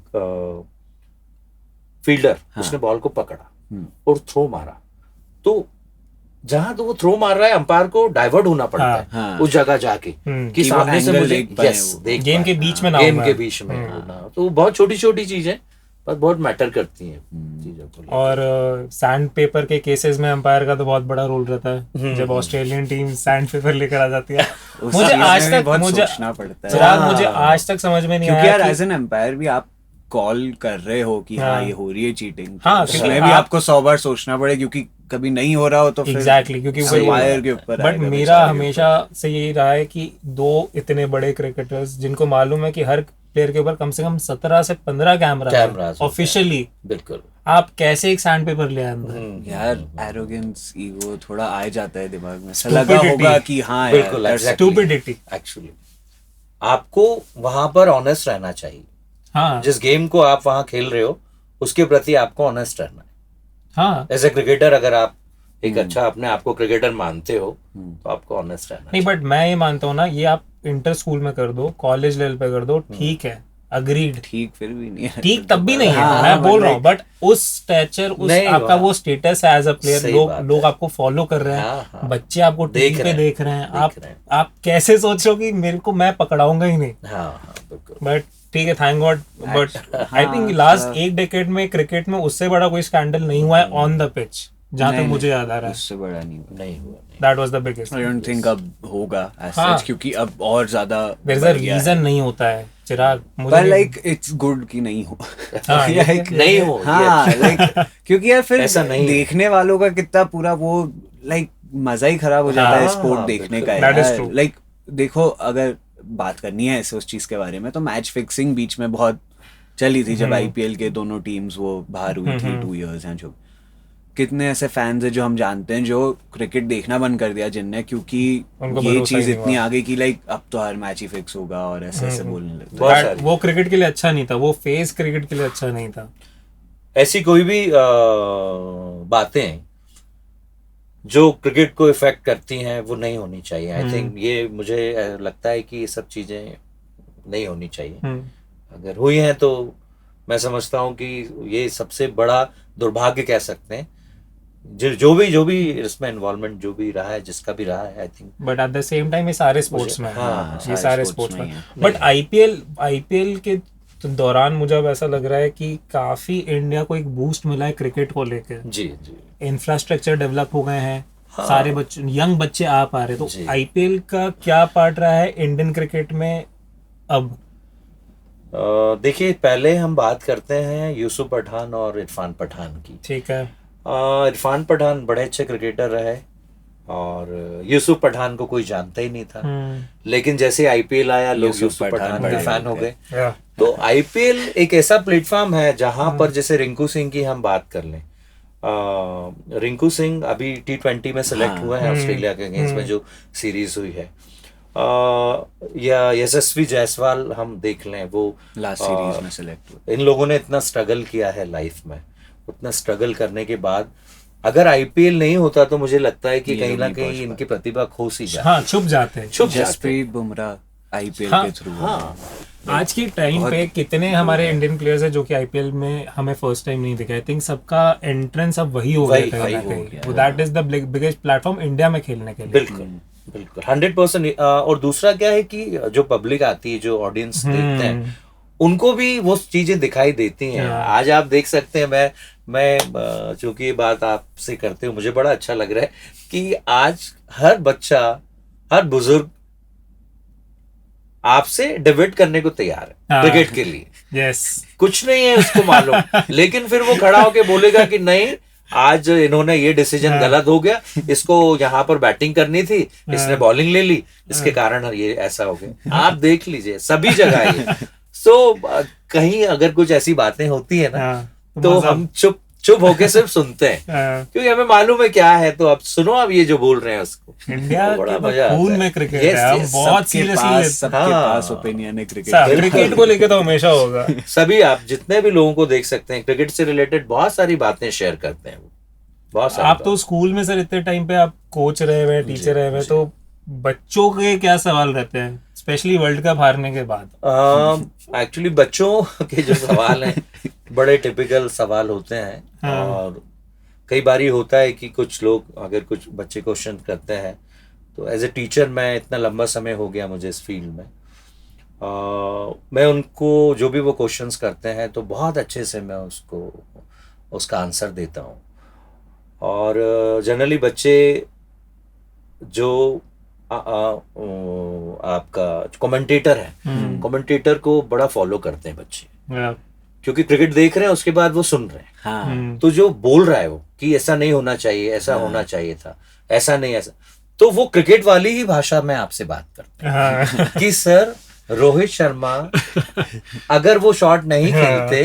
फील्डर, उसने बॉल को पकड़ा और थ्रो मारा, तो जहां तो वो थ्रो मार रहा है अंपायर को डाइवर्ट होना पड़ता है उस जगह जाके कि सामने से मुझे देख गेम के बीच में ना, गेम के बीच में होना। तो बहुत छोटी छोटी चीजें पर बहुत मैटर करती हैं चीजों को। और सैंड पेपर के केसेस में अंपायर का तो बहुत बड़ा रोल रहता है। जब ऑस्ट्रेलियन टीम सैंड पेपर लेकर आ जाती है, मुझे आज तक सोचना पड़ता है, मुझे आज तक समझ में नहीं आया, क्योंकि यार एज एन अंपायर भी आप कॉल कर रहे हो कि हाँ ये हो रही है चीटिंग, उसमें भी आपको 100 बार सोचना पड़े, क्योंकि कभी नहीं हो रहा हो तो एग्जैक्टली, क्योंकि वायर के ऊपर। बट मेरा हमेशा से यही रहा है कि दो इतने बड़े क्रिकेटर्स जिनको मालूम है कि हर प्लेयर के ऊपर कम से कम 17 से 15 कैमरा ऑफिशियली, बिल्कुल, आप कैसे एक सैंड पेपर ले आए? यार एरोगेंस, ईगो थोड़ा आ जाता है दिमाग में, लगा होगा कि हाँ बिल्कुल स्टूपिडिटी। एक्चुअली आपको वहां पर ऑनेस्ट रहना चाहिए। हाँ, जिस गेम को आप वहां खेल रहे हो उसके प्रति आपको ऑनेस्ट रहना है। हाँ, एज ए क्रिकेटर अगर आप एक अच्छा अपने आप को क्रिकेटर मानते हो तो आपको ऑनेस्ट रहना नहीं। बट मैं ये मानता हूँ ना, ये आप इंटर स्कूल में कर दो, कॉलेज लेवल पे कर दो, ठीक है, अग्रीड, ठीक फिर भी नहीं है, ठीक तब भी नहीं है, मैं बोल रहा हूँ। बट उस स्टैचर, उस आपका वो स्टेटस है एज अ प्लेयर, लोग आपको फॉलो कर रहे हैं, बच्चे आपको टीवी पे देख रहे हैं, आप कैसे सोच रहे हो कि मेरे को, मैं पकड़ाऊंगा ही नहीं। बट ठीक है, thank God. But I think last एक डेकेड में क्रिकेट में उससे बड़ा कोई स्कैंडल नहीं हुआ है ऑन द पिच, जहाँ तक मुझे याद आ रहा है। उससे बड़ा नहीं हुआ। That was the biggest. I don't think अब होगा as such, क्योंकि अब और ज्यादा देयर इज अ रीजन नहीं होता है चिराग, मुझे लाइक इट्स गुड कि नहीं हो। नहीं हो, लाइक क्योंकि यार फिर देखने वालों का कितना पूरा वो लाइक मजा ही खराब हो जाता है स्पोर्ट देखने का। लाइक देखो, अगर बात करनी है ऐसे उस चीज के बारे में, तो मैच फिक्सिंग बीच में बहुत चली थी जब आईपीएल के दोनों टीम्स वो बाहर हुई थी 2 years हैं। जो कितने ऐसे फैंस है जो हम जानते हैं जो क्रिकेट देखना बंद कर दिया जिनने, क्योंकि ये चीज इतनी आ गई कि लाइक अब तो हर मैच ही फिक्स होगा और ऐसे बोलने लगे। वो क्रिकेट के लिए अच्छा नहीं था, वो फेस क्रिकेट के लिए अच्छा नहीं था। ऐसी कोई भी बातें जो क्रिकेट को इफेक्ट करती हैं वो नहीं होनी चाहिए। आई थिंक ये मुझे लगता है कि ये सब चीजें नहीं होनी चाहिए। अगर हुई हैं तो मैं समझता हूँ कि ये सबसे बड़ा दुर्भाग्य कह सकते हैं, जो भी इसमें इन्वॉल्वमेंट जो भी रहा है, जिसका भी रहा है। I think but at the same time ये सारे स्पोर्ट्स में, ये सारे स्पोर्ट्स में। बट आईपीएल के दौरान मुझे अब ऐसा लग रहा है कि काफी इंडिया को एक बूस्ट मिला है क्रिकेट को लेकर। जी। इंफ्रास्ट्रक्चर डेवलप हो गए हैं, सारे बच्चे यंग बच्चे आ पा रहे, तो जी। आईपीएल का क्या पार्ट रहा है इंडियन क्रिकेट में अब? देखिए, पहले हम बात करते हैं यूसुफ पठान और इरफान पठान की। ठीक है। इरफान पठान बड़े अच्छे क्रिकेटर रहे और यूसुफ पठान को कोई जानता ही नहीं था, लेकिन जैसे आईपीएल आया लोग यूसुफ पठान के फैन हो गए। तो आईपीएल एक ऐसा प्लेटफॉर्म है जहां पर जैसे रिंकू सिंह की हम बात कर लें, रिंकू सिंह अभी T20 में सेलेक्ट हुए हैं ऑस्ट्रेलिया के अगेंस्ट में जो सीरीज हुई है, या यशस्वी जायसवाल हम देख लें, वो लास्ट सीरीज में सेलेक्ट हुए। इन लोगों ने इतना स्ट्रगल किया है लाइफ में, उतना स्ट्रगल करने के बाद अगर आईपीएल नहीं होता तो मुझे लगता है कि कहीं ना कहीं इनकी प्रतिभा खो सी जाती। हाँ, छुप जाते हैं। जसप्रीत बुमराह आईपीएल के थ्रू। हाँ, आज के टाइम पे कितने हमारे इंडियन प्लेयर्स हैं जो कि आईपीएल में हमें फर्स्ट टाइम नहीं दिखा। आई थिंक सबका एंट्रेंस अब वही हो गया है। That is the biggest platform India में खेलने के लिए। बिल्कुल बिल्कुल 100%। और दूसरा क्या है कि जो पब्लिक आती है, जो ऑडियंस देखते हैं, उनको भी वो चीजें दिखाई देती हैं। आज आप देख सकते हैं, मैं चूंकि ये बात आपसे करते हुए मुझे बड़ा अच्छा लग रहा है कि आज हर बच्चा, हर बुजुर्ग आपसे डिबेट करने को तैयार है क्रिकेट के लिए। यस, कुछ नहीं है उसको मालूम, लेकिन फिर वो खड़ा होके बोलेगा कि नहीं, आज इन्होंने ये डिसीजन गलत हो गया, इसको यहाँ पर बैटिंग करनी थी, इसने बॉलिंग ले ली, इसके कारण ये ऐसा हो गया। आप देख लीजिए सभी जगह ये। सो कहीं अगर कुछ ऐसी बातें होती है ना, तो हम चुप होके सिर्फ सुनते हैं, क्योंकि हमें मालूम है क्या है। तो अब सुनो, अब ये जो बोल रहे हैं उसको, इंडिया बड़ा के मजा खून में क्रिकेट है, हम बहुत सीरियसली सबके पास ओपिनियन है क्रिकेट को लेके तो हमेशा होगा। सभी आप जितने भी लोगों को देख सकते हैं, क्रिकेट से रिलेटेड बहुत सारी बातें शेयर करते हैं वो, बहुत सारी। आप तो स्कूल में सर इतने टाइम पे आप कोच रहे हुए, टीचर रहे हुए, तो बच्चों के क्या सवाल रहते हैं, स्पेशली वर्ल्ड कप हारने के बाद? एक्चुअली बच्चों के जो सवाल हैं बड़े टिपिकल सवाल होते हैं। और कई बारी होता है कि कुछ लोग, अगर कुछ बच्चे क्वेश्चन करते हैं, तो एज ए टीचर, मैं इतना लंबा समय हो गया मुझे इस फील्ड में, मैं उनको जो भी वो क्वेश्चंस करते हैं तो बहुत अच्छे से मैं उसका आंसर देता हूँ। और जनरली बच्चे जो आपका कमेंटेटर है, कमेंटेटर को बड़ा फॉलो करते हैं बच्चे, क्योंकि क्रिकेट देख रहे हैं, उसके बाद वो सुन रहे हैं। हाँ। तो जो बोल रहा है वो कि ऐसा नहीं होना चाहिए, ऐसा होना चाहिए था, ऐसा नहीं, ऐसा, तो वो क्रिकेट वाली ही भाषा में आपसे बात करते हैं कि सर, रोहित शर्मा अगर वो शॉट नहीं खेलते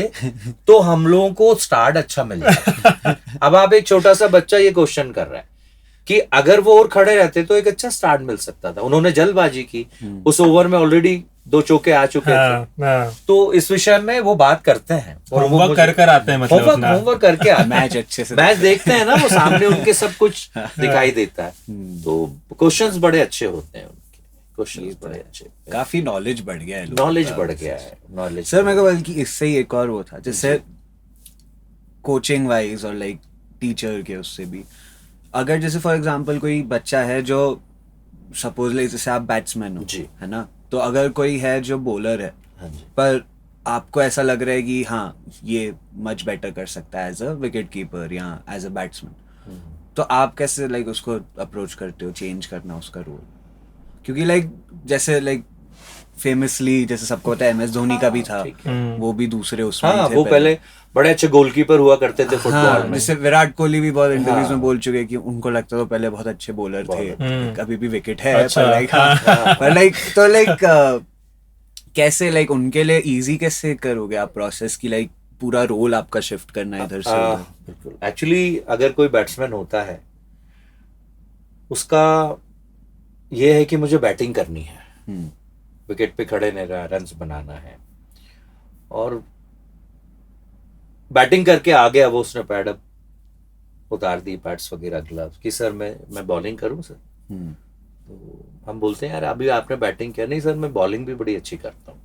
तो हम लोगों को स्टार्ट अच्छा मिल जाता। अब आप एक छोटा सा बच्चा ये क्वेश्चन कर रहा है कि अगर वो और खड़े रहते तो एक अच्छा स्टार्ट मिल सकता था, उन्होंने जल्दबाजी की, उस ओवर में ऑलरेडी 2 चौके आ चुके थे। तो इस विषय में वो बात करते हैं और होमवर्क कर आते हैं, मतलब होमवर्क करके आते हैं। मैच अच्छे से मैच देखते हैं ना, वो सामने उनके सब कुछ दिखाई देता है। तो क्वेश्चंस बड़े अच्छे होते हैं, उनके क्वेश्चंस बड़े अच्छे, काफी नॉलेज बढ़ गया है, नॉलेज बढ़ गया है, नॉलेज। सर मेरे को बल्कि इससे ही एक और वो था, जैसे कोचिंग वाइज और लाइक टीचर के उससे भी, अगर जैसे फॉर एग्जांपल कोई बच्चा है जो सपोजली जैसे आप बैट्समैन हो जी, है ना, तो अगर कोई है जो बॉलर है, हाँ जी, पर आपको ऐसा लग रहा है कि हाँ ये मच बेटर कर सकता है एज अ विकेट कीपर या एज अ बैट्समैन, तो आप कैसे लाइक उसको अप्रोच करते हो चेंज करना उसका रोल? क्योंकि लाइक जैसे लाइक फेमसली जैसे सबको पता है MS धोनी का भी था, वो भी दूसरे उसमें हाँ, थे वो पहले बड़े अच्छे गोलकीपर हुआ करते थे फुटबॉल में। जैसे विराट कोहली भी बहुत इंटरव्यूज में बोल चुके कि उनको लगता था पहले बहुत अच्छे बॉलर थे, अभी भी विकेट है, पर लाइक तो लाइक कैसे लाइक उनके लिए इजी कैसे करोगे आप प्रोसेस की, लाइक पूरा रोल आपका शिफ्ट करना इधर से? बिल्कुल। एक्चुअली अगर कोई बैट्समैन होता है, उसका ये है कि मुझे बैटिंग करनी है, विकेट पे खड़े रहना, रन्स बनाना है, और बैटिंग करके आ गया वो, उसने पैड अप उतार दी, पैड्स वगैरह, ग्लव्स, कि सर मैं बॉलिंग करूं सर। तो हम बोलते हैं यार अभी आपने बैटिंग किया, नहीं सर मैं बॉलिंग भी बड़ी अच्छी करता हूँ।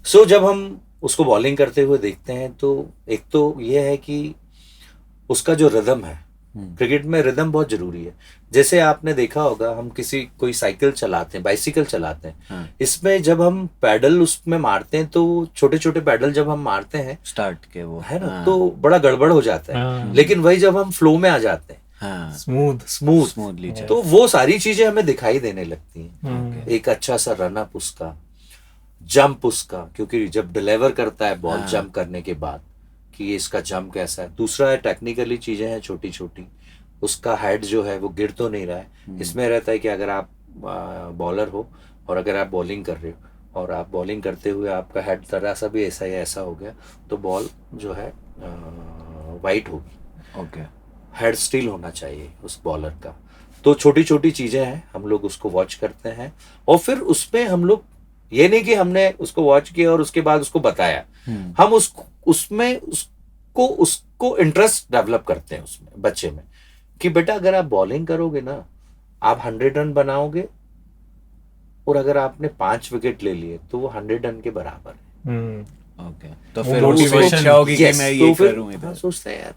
सो जब हम उसको बॉलिंग करते हुए देखते हैं तो एक तो ये है कि उसका जो रिदम है, क्रिकेट में रिदम बहुत जरूरी है। जैसे आपने देखा होगा, हम कोई साइकिल चलाते हैं, बाइसिकल चलाते हैं, इसमें जब हम पैडल उसमें मारते हैं तो छोटे छोटे पैडल जब हम मारते हैं स्टार्ट के वो है ना, तो बड़ा गड़बड़ हो जाता है। लेकिन वही जब हम फ्लो में आ जाते हैं, हाँ, स्मूथ स्मूथली तो वो सारी चीजें हमें दिखाई देने लगती हैं। हम्म एक अच्छा सा रन अप उसका, जंप उसका, क्योंकि जब डिलीवर करता है बॉल हाँ। जंप करने के बाद कि ये इसका जंप कैसा है। दूसरा है टेक्निकली चीजें हैं छोटी छोटी, उसका हेड जो है वो गिर तो नहीं रहा है। इसमें रहता है कि अगर आप बॉलर हो और अगर आप बॉलिंग कर रहे हो और आप बॉलिंग करते हुए आपका हेड जरा सा भी ऐसा या ऐसा हो गया तो बॉल जो है वाइट होगी। ओके, हेड स्टिल होना चाहिए उस बॉलर का। तो छोटी छोटी चीजें हैं, हम लोग उसको वॉच करते हैं और फिर उसमें हम लोग, ये नहीं कि हमने उसको वॉच किया और उसके बाद उसको बताया, हम उसको इंटरेस्ट डेवलप करते हैं उसमें, बच्चे में, कि बेटा अगर आप बॉलिंग करोगे ना आप 100 रन बनाओगे और अगर आपने 5 विकेट ले लिए तो वो 100 रन के बराबर है। ओके, तो वो फिर उसको motivation- इच्छा होगी कि Yes, मैं तो ये फिर करूं इधर। हाँ, सोचते हैं यार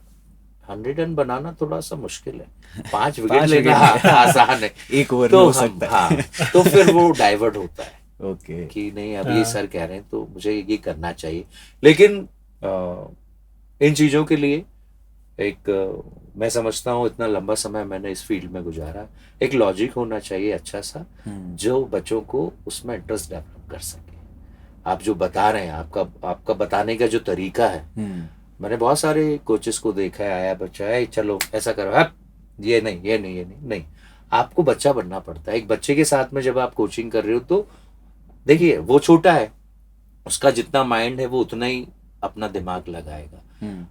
100 रन बनाना थोड़ा सा मुश्किल है, 5 विकेट पांच लेना विकेट आसान है। एक ओवर तो में हो हम सकता है। हाँ, तो फिर वो डाइवर्ट होता है ओके, कि नहीं अब ये सर कह रहे हैं तो मुझे ये करना चाहिए। लेकिन इन चीजों के लिए मैं समझता हूँ इतना लंबा समय मैंने इस फील्ड में गुजारा, एक लॉजिक होना चाहिए अच्छा सा जो बच्चों को उसमें इंटरेस्ट डेवलप कर सके। आप जो बता रहे हैं, आपका बताने का जो तरीका है, मैंने बहुत सारे कोचेस को देखा है, आया बच्चा है चलो ऐसा करो, ये नहीं, आपको बच्चा बनना पड़ता है। एक बच्चे के साथ में जब आप कोचिंग कर रहे हो तो देखिए वो छोटा है, उसका जितना माइंड है वो उतना ही अपना दिमाग लगाएगा।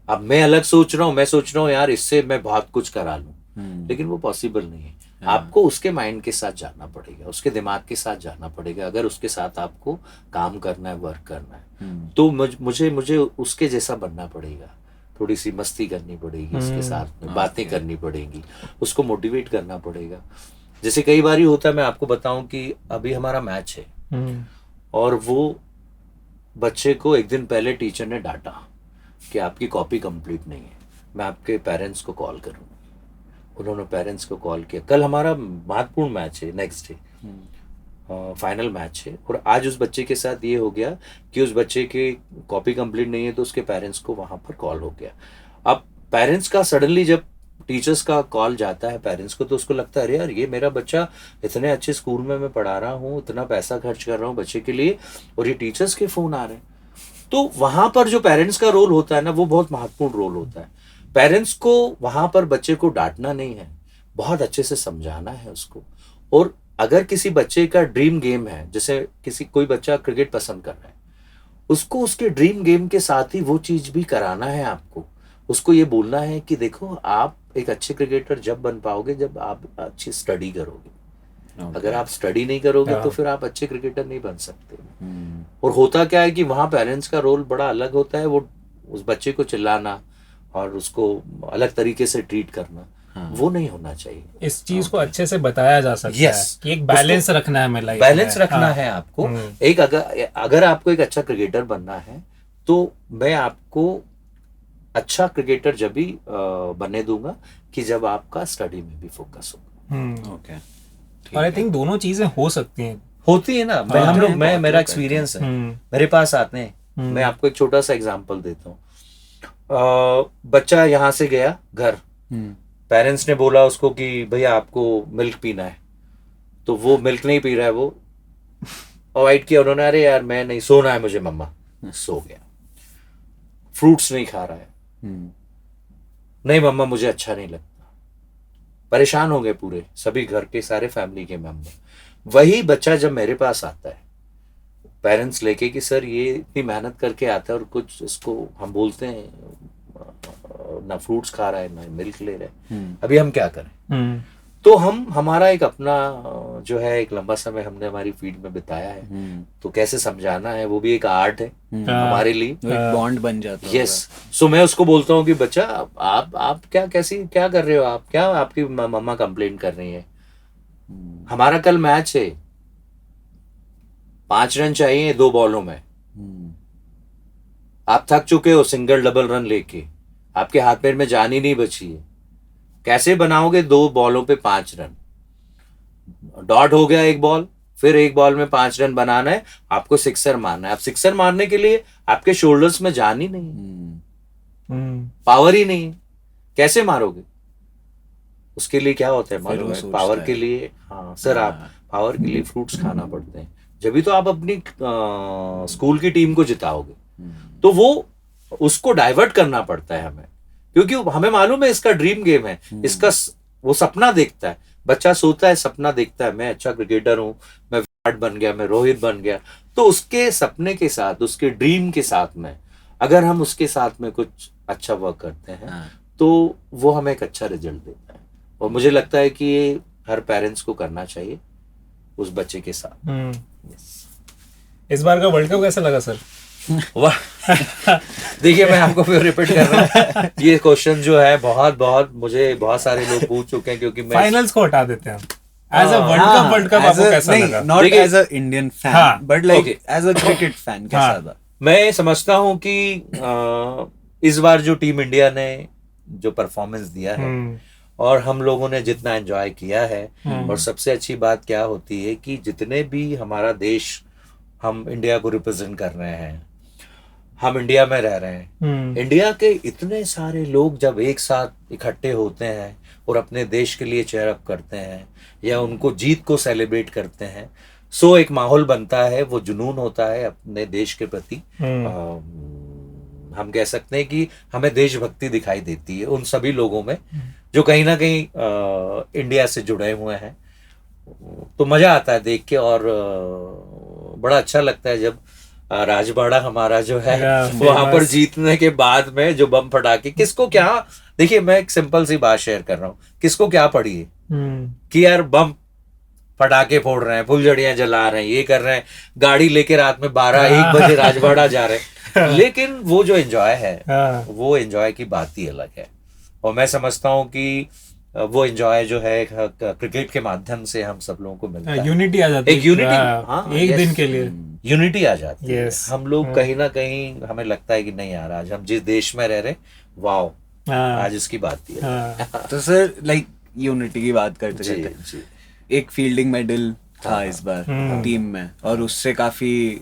अब मैं अलग सोच रहा हूँ, मैं सोच रहा हूँ यार इससे मैं बहुत कुछ करा लूं, लेकिन वो पॉसिबल नहीं है। आपको उसके माइंड के साथ जाना पड़ेगा, उसके दिमाग के साथ जाना पड़ेगा, अगर उसके साथ आपको काम करना है, वर्क करना है। तो मुझे उसके जैसा बनना पड़ेगा, थोड़ी सी मस्ती करनी पड़ेगी उसके साथ में, बातें करनी पड़ेंगी, उसको मोटिवेट करना पड़ेगा। जैसे कई बार ही होता है, मैं आपको बताऊं कि अभी हमारा मैच है और वो बच्चे को एक दिन पहले टीचर ने डांटा कि आपकी कॉपी कंप्लीट नहीं है, मैं आपके पेरेंट्स को कॉल करूँ। उन्होंने पेरेंट्स को कॉल किया। कल हमारा महत्वपूर्ण मैच है, नेक्स्ट डे फाइनल मैच है, और आज उस बच्चे के साथ ये हो गया कि उस बच्चे की कॉपी कंप्लीट नहीं है तो उसके पेरेंट्स को वहां पर कॉल हो गया। अब पेरेंट्स का सडनली जब टीचर्स का कॉल जाता है पेरेंट्स को तो उसको लगता है अरे यार ये मेरा बच्चा इतने अच्छे स्कूल में मैं पढ़ा रहा हूँ, इतना पैसा खर्च कर रहा हूँ बच्चे के लिए, और ये टीचर्स के फोन आ रहे हैं। तो वहां पर जो पेरेंट्स का रोल होता है ना, वो बहुत महत्वपूर्ण रोल होता है। पेरेंट्स को वहां पर बच्चे को डांटना नहीं है, बहुत अच्छे से समझाना है उसको। और अगर किसी बच्चे का ड्रीम गेम है, जैसे कोई बच्चा क्रिकेट पसंद कर रहा है, उसको उसके ड्रीम गेम के साथ ही वो चीज भी कराना है आपको। उसको ये बोलना है कि देखो आप एक अच्छे क्रिकेटर जब बन पाओगे जब आप अच्छी स्टडी करोगे। अगर आप स्टडी नहीं करोगे तो फिर आप अच्छे क्रिकेटर नहीं बन सकते। और होता क्या है कि वहाँ पेरेंट्स का रोल बड़ा अलग होता है, वो उस बच्चे को चिल्लाना और उसको अलग तरीके से ट्रीट करना, वो नहीं होना चाहिए। इस चीज को अच्छे से बताया जा सकता Yes. है कि एक बैलेंस रखना है हमें लाइफ में। बैलेंस रखना है आपको। एक अगर आपको एक अच्छा क्रिकेटर बनना है तो मैं आपको अच्छा क्रिकेटर जब भी बनने दूंगा कि जब आपका स्टडी में भी फोकस होगा। ओके, और आई थिंक दोनों चीजें हो सकती हैं। होती है ना। मैं मेरा एक्सपीरियंस है, मेरे पास आते हैं। मैं आपको एक छोटा सा एग्जांपल देता हूँ। बच्चा यहाँ से गया घर, पेरेंट्स ने बोला उसको कि भैया आपको मिल्क पीना है, तो वो मिल्क नहीं पी रहा है, वो अवॉइड किया उन्होंने, अरे यार मैं नहीं, सोना है मुझे मम्मा, सो गया। फ्रूट्स नहीं खा रहा है, नहीं मम्मा मुझे अच्छा नहीं लगता। परेशान हो गए पूरे सभी घर के सारे फैमिली के मेंबर। वही बच्चा जब मेरे पास आता है पेरेंट्स लेके कि सर ये इतनी मेहनत करके आता है और कुछ इसको हम बोलते हैं ना फ्रूट्स खा रहा है ना मिल्क ले रहा है, अभी हम क्या करें। तो हमारा एक अपना जो है एक लंबा समय हमने हमारी फील्ड में बिताया है, तो कैसे समझाना है वो भी एक आर्ट है हमारे लिए। एक बॉन्ड बन जाता है। यस, सो मैं उसको बोलता हूँ कि बच्चा आप क्या कर रहे हो, आप क्या आपकी मम्मा कंप्लेंट कर रही है, हमारा कल मैच है, 5 रन चाहिए 2 बॉलों में, आप थक चुके हो सिंगल डबल रन लेके, आपके हाथ पैर में जान ही नहीं बची है, कैसे बनाओगे 2 बॉलों पे 5 रन। डॉट हो गया एक बॉल, फिर एक बॉल में 5 रन बनाना है, आपको सिक्सर मारना है। अब सिक्सर मारने के लिए आपके शोल्डर्स में जान ही नहीं है, पावर ही नहीं है, कैसे मारोगे। उसके लिए क्या होता है फिर मालूम वो है? सोचता पावर है। के लिए, हाँ सर, आप हाँ। पावर के लिए फ्रूट्स खाना पड़ते हैं, जब भी तो आप अपनी स्कूल की टीम को जिताओगे। तो वो उसको डाइवर्ट करना पड़ता है हमें, क्योंकि हमें मालूम है इसका ड्रीम गेम है, इसका वो सपना देखता है, बच्चा सोता है, सपना देखता है, मैं अच्छा क्रिकेटर हूँ, मैं विराट बन गया, मैं रोहित बन गया। तो उसके सपने के साथ, उसके ड्रीम के साथ में अगर हम उसके साथ में कुछ अच्छा वर्क करते हैं, हाँ। तो वो हमें एक अच्छा रिजल्ट देता है। और मुझे लगता है कि ये हर पेरेंट्स को करना चाहिए उस बच्चे के साथ। इस बार का वर्ल्ड कप कैसा लगा सर? वाह देखिए, मैं आपको फिर रिपीट कर रहा हूँ, ये क्वेश्चन जो है बहुत मुझे बहुत सारे लोग पूछ चुके हैं, क्योंकि मैं फाइनल्स को हटा देते हैं as a world cup as आपको a- कैसा नहीं, लगा? not देखिए- as a Indian fan, हाँ, but like okay. as a cricket fan कैसा हाँ। था? मैं समझता हूँ कि इस बार जो टीम इंडिया ने जो परफॉर्मेंस दिया है, और हम लोगों ने जितना एंजॉय किया है, और सबसे अच्छी बात क्या होती है कि जितने भी हमारा देश, हम इंडिया को रिप्रेजेंट कर रहे हैं, हम इंडिया में रह रहे हैं, इंडिया के इतने सारे लोग जब एक साथ इकट्ठे होते हैं और अपने देश के लिए चेयर अप करते हैं या उनको जीत को सेलिब्रेट करते हैं, सो एक माहौल बनता है, वो जुनून होता है अपने देश के प्रति। हम कह सकते हैं कि हमें देशभक्ति दिखाई देती है उन सभी लोगों में जो कहीं ना कहीं इंडिया से जुड़े हुए हैं। तो मजा आता है देख के, और बड़ा अच्छा लगता है जब राजवाड़ा हमारा जो है वहां पर जीतने के बाद में जो बम फटाके, किसको क्या, देखिए मैं एक सिंपल सी बात शेयर कर रहा हूँ, किसको क्या पड़ी है कि यार बम फटाके फोड़ रहे हैं, फुलझड़ियां जला रहे हैं, ये कर रहे हैं, गाड़ी लेके रात में 12-1 बजे राजवाड़ा जा रहे हैं, लेकिन वो जो एंजॉय है, वो एंजॉय की बात ही अलग है। और मैं समझता हूँ कि वो एंजॉय जो है क्रिकेट के माध्यम से हम सब लोगों को मिलता है, यूनिटी आ जाती है, एक यूनिटी, हाँ, एक दिन के लिए यूनिटी आ जाती है। Yes. हम लोग कहीं ना कहीं हमें लगता है कि नहीं यार, आज हम जिस देश में रह रहे, वाओ, आज इसकी बात ही है। तो सर लाइक यूनिटी की बात करते जी, रहते जी। एक फील्डिंग मेडल था इस बार टीम में, और उससे काफी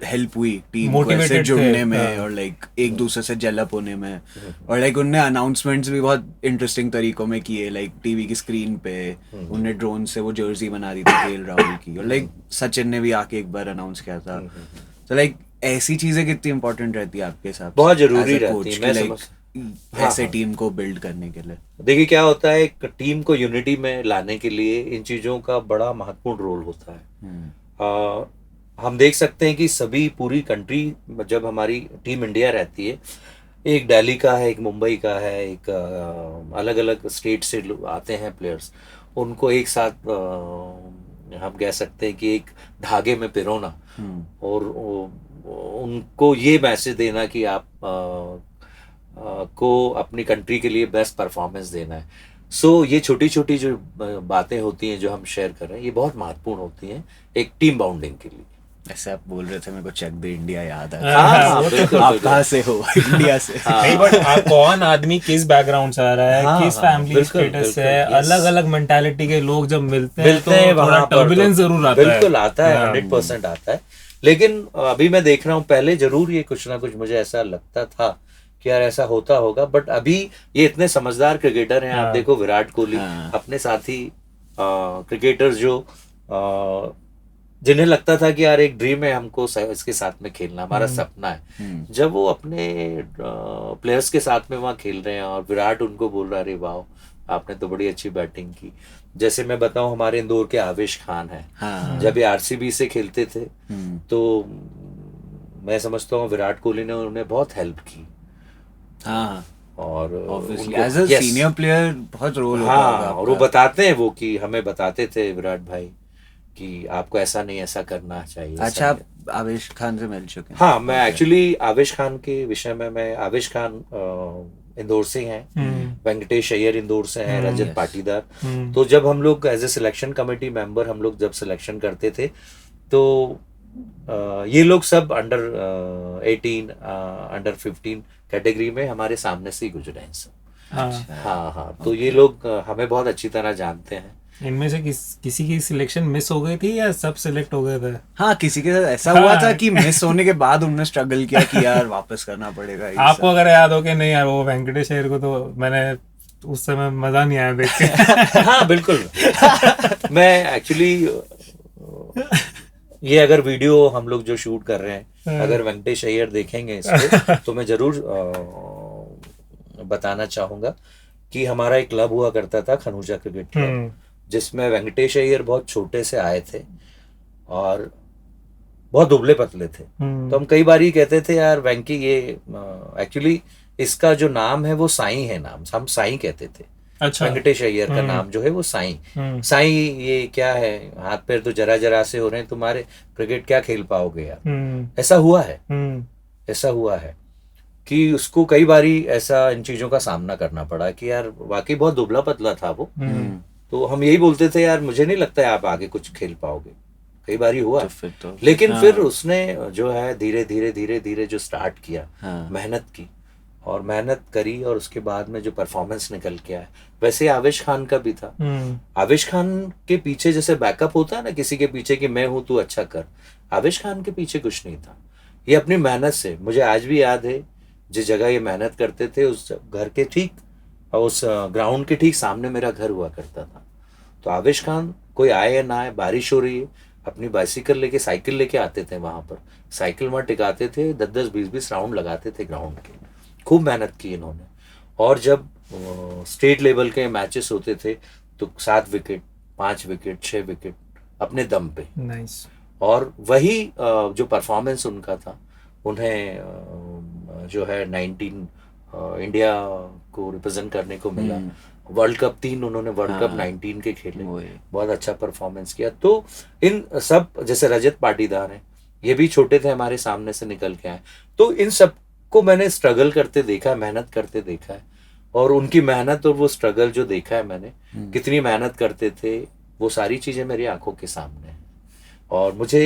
हेल्प हुई टीम को ऐसे Motivated जुड़ने थे, में और लाइक एक दूसरे से जेलअप होने में। और लाइक उनने अनाउंसमेंट्स भी बहुत इंटरेस्टिंग तरीकों में किए, लाइक टीवी की स्क्रीन पे उनने ड्रोन से वो जर्सी बना दी थी केएल राहुल की, और लाइक सचिन ने भी आके एक बार अनाउंस किया था। तो लाइक ऐसी चीजें कितनी इंपॉर्टेंट रहती है आपके हिसाब से? बहुत जरूरी as a रहती coach है, कि मैं like समझ- ऐसे हाँ। टीम को बिल्ड करने के लिए। देखिए क्या होता है, एक टीम को यूनिटी में लाने के लिए इन चीजों का बड़ा महत्वपूर्ण रोल होता है। हम देख सकते हैं कि सभी पूरी कंट्री, जब हमारी टीम इंडिया रहती है, एक दिल्ली का है, एक मुंबई का है, एक अलग अलग स्टेट से लोग आते हैं प्लेयर्स, उनको एक साथ हम कह सकते हैं कि एक धागे में पिरोना, और उनको ये मैसेज देना कि आप को अपनी कंट्री के लिए बेस्ट परफॉर्मेंस देना है। सो ये छोटी छोटी जो बातें होती हैं जो हम शेयर कर रहे हैं, ये बहुत महत्वपूर्ण होती हैं एक टीम बाउंडिंग के लिए। ऐसे आप बोल रहे थे, मेरे को चक दे इंडिया याद हाँ, आया। बिल्कुल, आप बिल्कुल। कहाँ से हो? इंडिया से। नहीं, बट कौन आदमी किस बैकग्राउंड से आ रहा है, हाँ, किस हाँ, फैमिली बिल्कुल, स्टेटस से है, बिल्कुल, yes. अलग अलग मेंटालिटी के लोग जब मिलते हैं तो वहाँ थोड़ा पर टर्बुलेंस तो जरूर आता है। बिल्कुल आता है, हाँ। 100% आता है। लेकिन अभी मैं देख रहा हूँ, पहले जरूर ये कुछ ना कुछ मुझे ऐसा लगता था कि यार ऐसा होता होगा, बट अभी ये इतने समझदार क्रिकेटर हैं। आप देखो विराट कोहली, अपने साथी क्रिकेटर्स जो जिन्हें लगता था कि यार एक ड्रीम है हमको इसके साथ में खेलना, हमारा सपना है, जब वो अपने प्लेयर्स के साथ में वहाँ खेल रहे हैं और विराट उनको बोल रहा है, अरे वाह आपने तो बड़ी अच्छी बैटिंग की। जैसे मैं बताऊं, हमारे इंदौर के आवेश खान है, जब ये आरसीबी से खेलते थे तो मैं समझता हूँ विराट कोहली ने उन्हें बहुत हेल्प की। हाँ, और obviously as a senior player बहुत रोल होता होगा। और वो बताते हैं, वो कि हमें बताते थे विराट भाई कि आपको ऐसा नहीं, ऐसा करना चाहिए। अच्छा, आप आवेश खान से मिल चुके हैं? हाँ, मैं एक्चुअली आवेश खान के विषय में, मैं आवेश खान इंदौर से हैं, वेंकटेश अय्यर इंदौर से हैं, रजत पाटीदार। तो जब हम लोग as a selection committee member हम लोग जब सिलेक्शन करते थे, तो ये लोग सब अंडर 18 अंडर 15 कैटेगरी में हमारे सामने से ही गुजरे हैं सब। हाँ, तो ये लोग हमें बहुत अच्छी तरह जानते हैं। इनमें से किसी की सिलेक्शन मिस हो गई थी या सब सिलेक्ट हो गए थे? हाँ, किसी के साथ ऐसा हुआ था कि मिस होने के बाद उन्होंने स्ट्रगल किया कि यार वापस करना पड़ेगा। आपको अगर याद हो कि नहीं यार, वो वेंकटेश अय्यर को तो मैंने उस समय मजा नहीं आया देख के। हाँ बिल्कुल। मैं एक्चुअली ये अगर वीडियो हम लोग जो शूट कर रहे हैं, अगर वेंकटेश अय्यर देखेंगे इसको तो मैं जरूर बताना चाहूंगा कि हमारा एक क्लब हुआ करता था, खनूजा क्रिकेट क्लब, जिसमें वेंकटेश अय्यर बहुत छोटे से आए थे और बहुत दुबले पतले थे। तो हम कई बार ही कहते थे यार वेंकी, ये एक्चुअली इसका जो नाम है वो साईं है, नाम हम साईं कहते थे। अच्छा। वेंकटेश अय्यर का नाम जो है वो साईं। साईं ये क्या है, हाथ पैर तो जरा जरा से हो रहे हैं तुम्हारे, क्रिकेट क्या खेल पाओगे यार। ऐसा हुआ है, ऐसा हुआ है कि उसको कई बारी ऐसा इन चीजों का सामना करना पड़ा कि यार वाकई बहुत दुबला पतला था वो। तो हम यही बोलते थे यार मुझे नहीं लगता है आप आगे कुछ खेल पाओगे, कई बारी हुआ। लेकिन फिर उसने जो है धीरे धीरे धीरे धीरे जो स्टार्ट किया, मेहनत की और मेहनत करी, और उसके बाद में जो परफॉर्मेंस निकल के आया, वैसे आवेश खान का भी था। आवेश खान के पीछे जैसे बैकअप होता है ना किसी के पीछे कि मैं हूं तू अच्छा कर, आवेश खान के पीछे कुछ नहीं था। ये अपनी मेहनत से, मुझे आज भी याद है जिस जगह ये मेहनत करते थे उस घर के ठीक, उस ग्राउंड के ठीक सामने मेरा घर हुआ करता था। तो आवेश खान कोई आए या ना आए, बारिश हो रही है, अपनी बाइसिकल लेके साइकिल लेके आते थे, वहां पर साइकिल वहां टिकाते थे, 10-10 20-20 राउंड लगाते थे ग्राउंड के। खूब मेहनत की इन्होंने। और जब स्टेट लेवल के मैचेस होते थे तो 7 विकेट 5 विकेट 6 विकेट अपने दम पे। नाइस। और वही जो परफॉर्मेंस उनका था, उन्हें जो है 19 इंडिया को रिप्रेजेंट करने को मिला। वर्ल्ड कप 3 उन्होंने वर्ल्ड कप 19 के खेले, बहुत अच्छा परफॉर्मेंस किया। तो इन सब जैसे रजत पाटीदार हैं, ये भी छोटे थे हमारे सामने से निकल के आए। तो इन सब को मैंने स्ट्रगल करते देखा, मेहनत करते देखा है, और उनकी मेहनत और वो स्ट्रगल जो देखा है मैंने, कितनी मेहनत करते थे, वो सारी चीजें मेरी आंखों के सामने हैं। और मुझे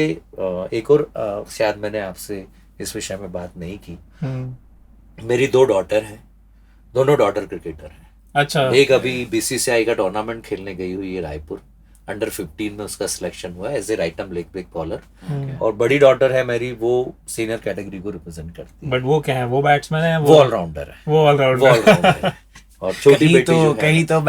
एक और शायद मैंने आपसे इस विषय में बात नहीं की, मेरी 2 डॉटर हैं, दोनों डॉटर क्रिकेटर हैं। अच्छा। एक अभी बीसीसीआई का टूर्नामेंट खेलने गई हुई है रायपुर, अंडर 15 में उसका सिलेक्शन हुआ as a right arm leg break bowler. और बड़ी डॉटर है मेरी, वो सीनियर कैटेगरी को रिप्रेजेंट करती है। बट वो क्या है, वो बैट्समैन है, वो ऑलराउंडर है, वो ऑलराउंडर है। और छोटी बेटी तो कहीं तो